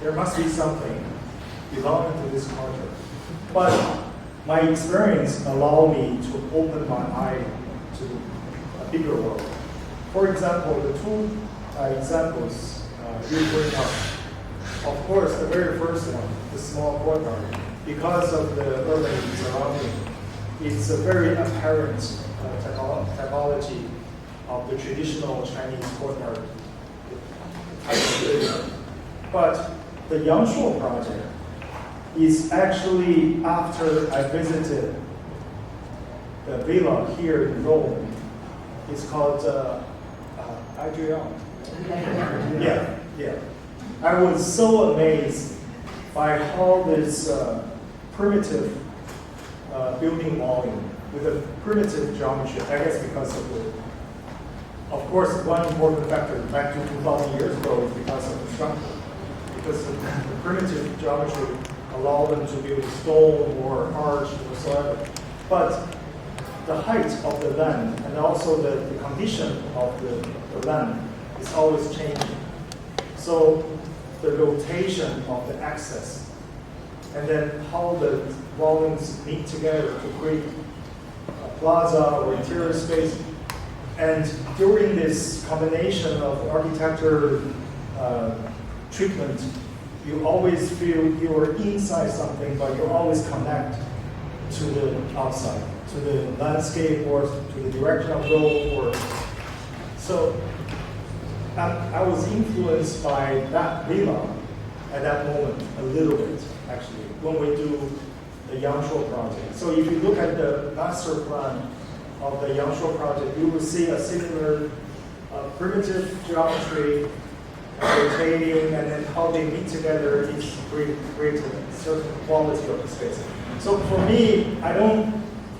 there must be something belonging to this culture. But my experience allowed me to open my eye to bigger world. For example, the two examples you bring up. Of course, the very first one, the small courtyard, because of the urban surrounding, it's a very apparent typology of the traditional Chinese courtyard type of building. But the Yangshuo project is actually after I visited the villa here in Rome. It's called ArchiDiAP. Yeah. I was so amazed by how this primitive building volume with a primitive geometry, I guess because of course, one important factor back to 2,000 years ago is because of the structure. Because the primitive geometry allowed them to build stone or arch or whatsoever. But the height of the land and also the condition of the land is always changing. So the rotation of the axis and then how the volumes meet together to create a plaza or interior space. And during this combination of architecture treatment, you always feel you are inside something, but you always connect to the outside, to the landscape or to the direction of road. So I was influenced by that villa at that moment a little bit, actually, when we do the Yangshuo project. So if you look at the master plan of the Yangshuo project, you will see a similar primitive geometry rotating, and then how they meet together is creating a certain quality of the space. So for me, I don't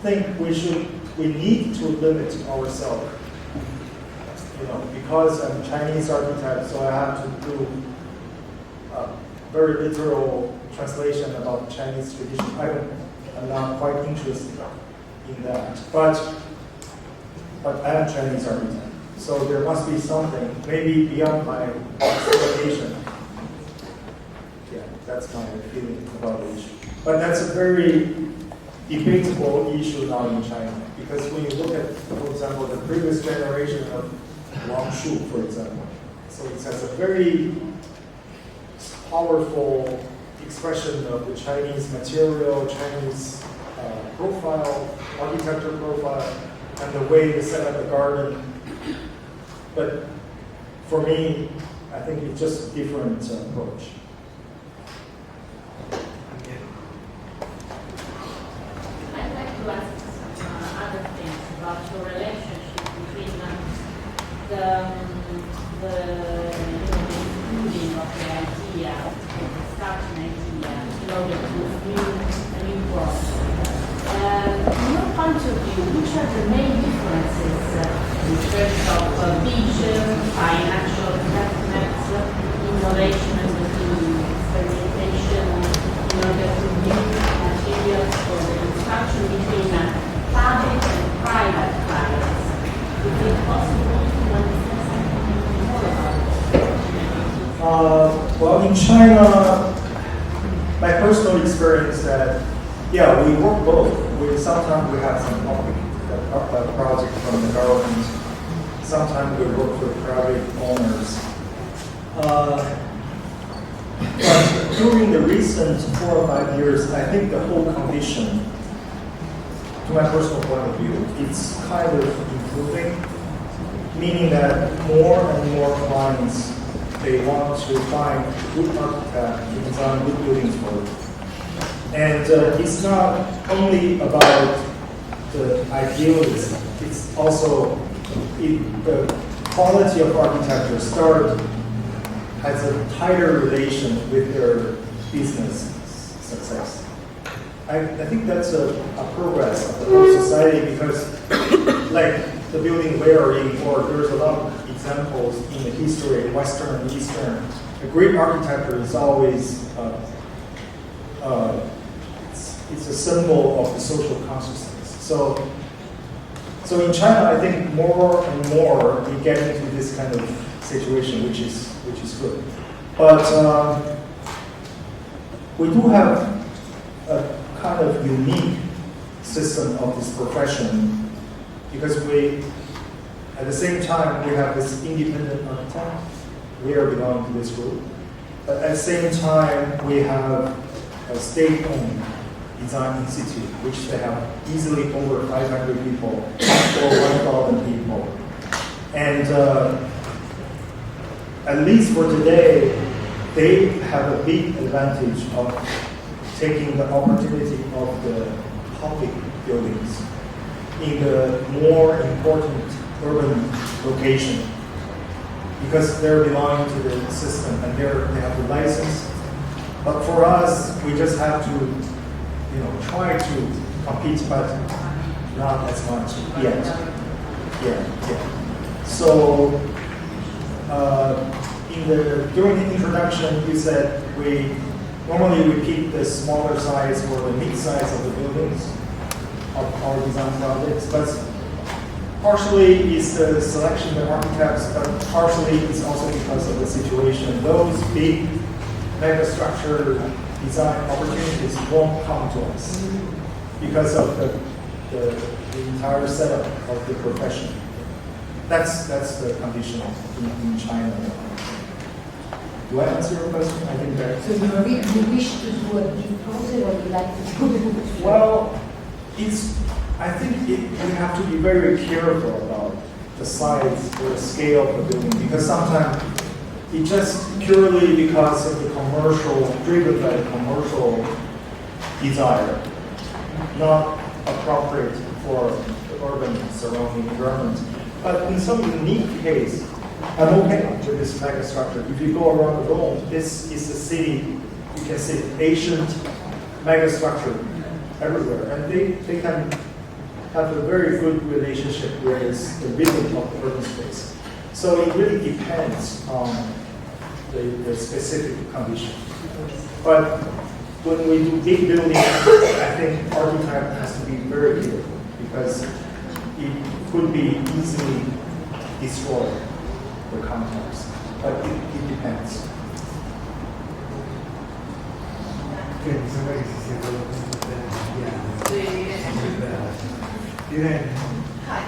think we need to limit ourselves, because I'm a Chinese architect, so I have to do a very literal translation about Chinese tradition. I'm not quite interested in that, but I am Chinese architect. So there must be something, maybe beyond my explanation. Yeah, that's my feeling about the issue. But that's a very debatable issue now in China, because when you look at, for example, the previous generation of Wangshu, for example, so it has a very powerful expression of the Chinese material, Chinese profile, architecture profile, and the way they set up the garden. But for me, I think it's just a different approach. I'd like to ask some other things about your relationship between the including of the idea, the starting idea, in order to do a new project. From your point of view, which are the main differences in terms of vision, financial investments, innovation and experimentation in order to build materials for the construction between public and private clients? Is it possible to understand something more about it? Well, in China, my personal experience that, yeah, we work both. Sometimes we have some public project from the government. Sometimes we work with private owners. But during the recent 4 or 5 years, I think the whole condition, to my personal point of view, it's kind of improving, meaning that more and more clients, they want to find good architect to design good buildings for them. And it's not only about the idealism, it's also the quality of architecture has a tighter relation with their business success. I think that's a progress of the whole society, because like the building we are in, or there's a lot of examples in the history, Western and Eastern. A great architecture is always it's a symbol of the social consciousness. So in China, I think more and more we get into this kind of situation, which is good. But we do have a kind of unique system of this profession, because we At the same time, we have this independent architect. We are belonging to this group. But at the same time, we have a state-owned design institute, which they have easily over 500 people or 1,000 people. And at least for today, they have a big advantage of taking the opportunity of the public buildings in the more important urban location, because they're belonging to the system and they have the license. But for us, we just have to, try to compete, but not as much yet. Yeah. So during the introduction, you said we normally pick the smaller size or the mid size of the buildings of our design projects, but partially it's the selection of architects, but partially it's also because of the situation. Those big megastructure design opportunities won't come to us because of the entire setup of the profession. That's the condition in China. Do I answer your question? I think that. So you wish to do a big project, or you like to do? Well, I think we have to be very careful about the size or the scale of the building, because sometimes it's just purely because of the driven by the commercial desire, not appropriate for the urban surrounding environment. But in some unique case, I'm okay with this megastructure. If you go around the world, this is a city, you can see ancient megastructure everywhere, and they can have a very good relationship with the rhythm of the urban space. So it really depends on the specific condition. But when we do big buildings, I think architect has to be very careful, because it could be easily destroyed, the context. But it depends. Hi.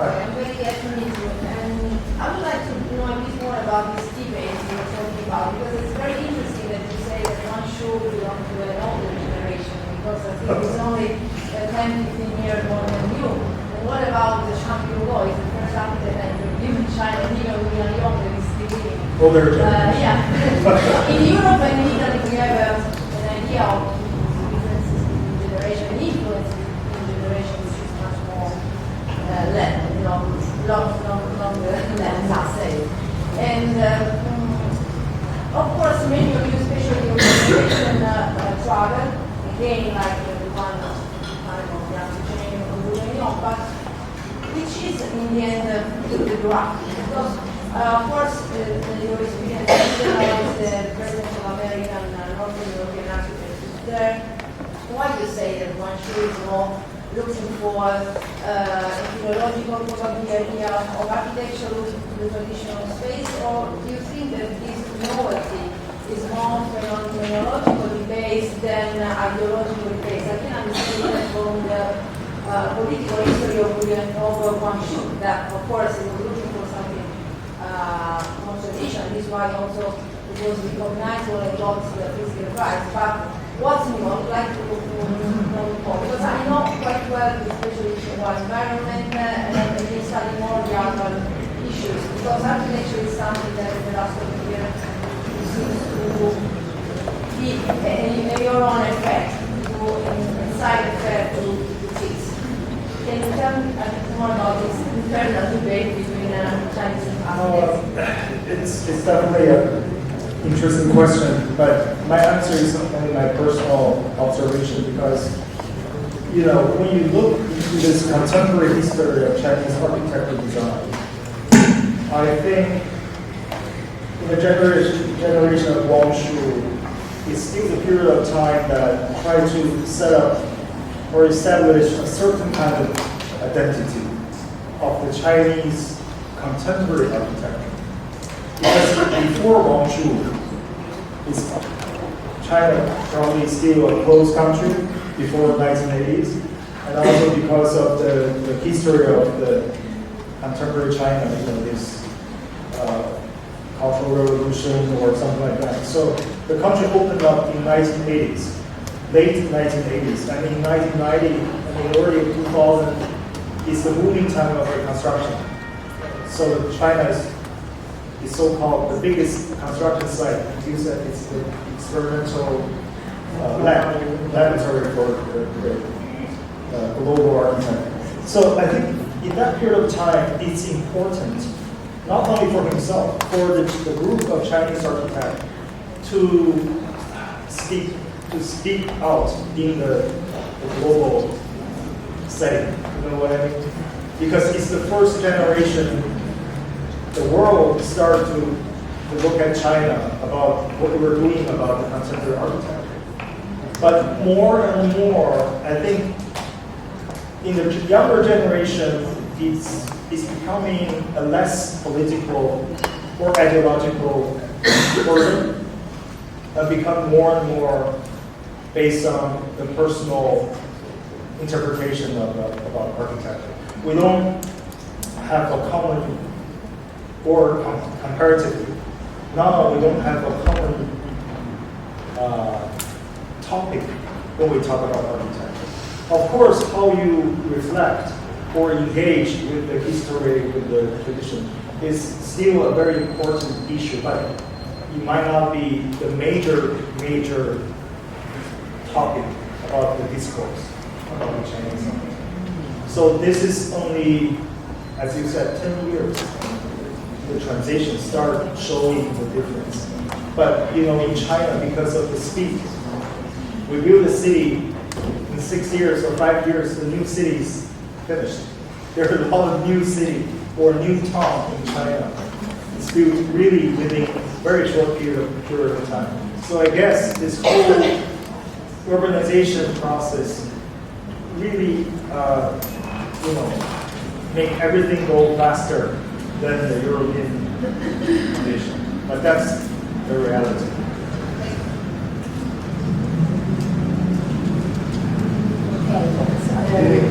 I'm very glad to meet you. And I would like to know a bit more about this debate you were talking about, because it's very interesting that you say that one should belong to an older generation, because I think it's only 10, 15 years more than you. And what about the champion boys, the first architect that you in China, even when you're young, that is still living? Older generation. Yeah. In Europe and in Italy, we have an idea of differences in generation, influences in generation, which is much more long let's say. And of course, many of you, especially your generation, travel, again, like the one of the Archidiap or but which is in the end the draft. Because of course, your experience as the President of American Northern European architects is there. Why do you say that one should more looking for philological probability of architecture, looking to the traditional space, or do you think that this novelty is more phenomenologically based than ideologically based? I can understand that from the political history of William Noble Guangxu, that of course he was looking for something more traditional. This is why also it was recognized when it got the physical prize. But what's new? I would like to know more, because I know quite well, especially the environment, and then we study more the urban issues, because architecture is something that in the last 20 years seems to be your own effect, to side effect to things. Can you tell me a bit more about this internal debate between Chinese and architects? It's definitely a interesting question, but my answer is only my personal observation, because when you look into this contemporary history of Chinese architectural design, I think in the generation of Guangxu, it's still the period of time that tried to set up or establish a certain kind of identity of the Chinese contemporary architecture. Because before Guangxu, China probably still a closed country before the 1980s, and also because of the history of the contemporary China, this Cultural Revolution or something like that. So the country opened up in 1980s, late 1980s, and in 1990 and the early 2000 is the booming time of reconstruction. So China is so-called the biggest construction site. As you said, it's the experimental laboratory for the global architect. So I think in that period of time, it's important, not only for himself, for the group of Chinese architects to speak out in the global setting. You know what I mean? Because it's the first generation, the world started to look at China about what we were doing about the contemporary architecture. But more and more, I think, in the younger generation, it's becoming a less political or ideological person, and become more and more based on the personal interpretation about architecture. We don't have a common, or comparatively, now we don't have a common topic when we talk about architecture. Of course, how you reflect or engage with the history, with the tradition, is still a very important issue, but it might not be the major topic about the discourse about the Chinese architecture. So this is only, as you said, 10 years. The transition started showing the difference. But in China, because of the speed, we build a city in 6 years or 5 years, the new city is finished. There are a lot of new city or new town in China. It's built really within a very short period of time. So I guess this whole urbanization process really, make everything go faster than the European condition. But that's the reality.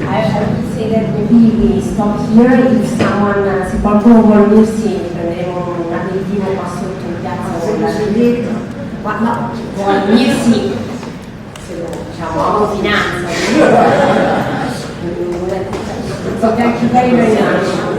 I would say that maybe we stop here. If someone, se qualcuno vuole unirsi, prenderemo un aperitivo qua sotto in piazza con l'architetto. Ma no, vuole unirsi, diciamo, autofinanza. So thank you very much.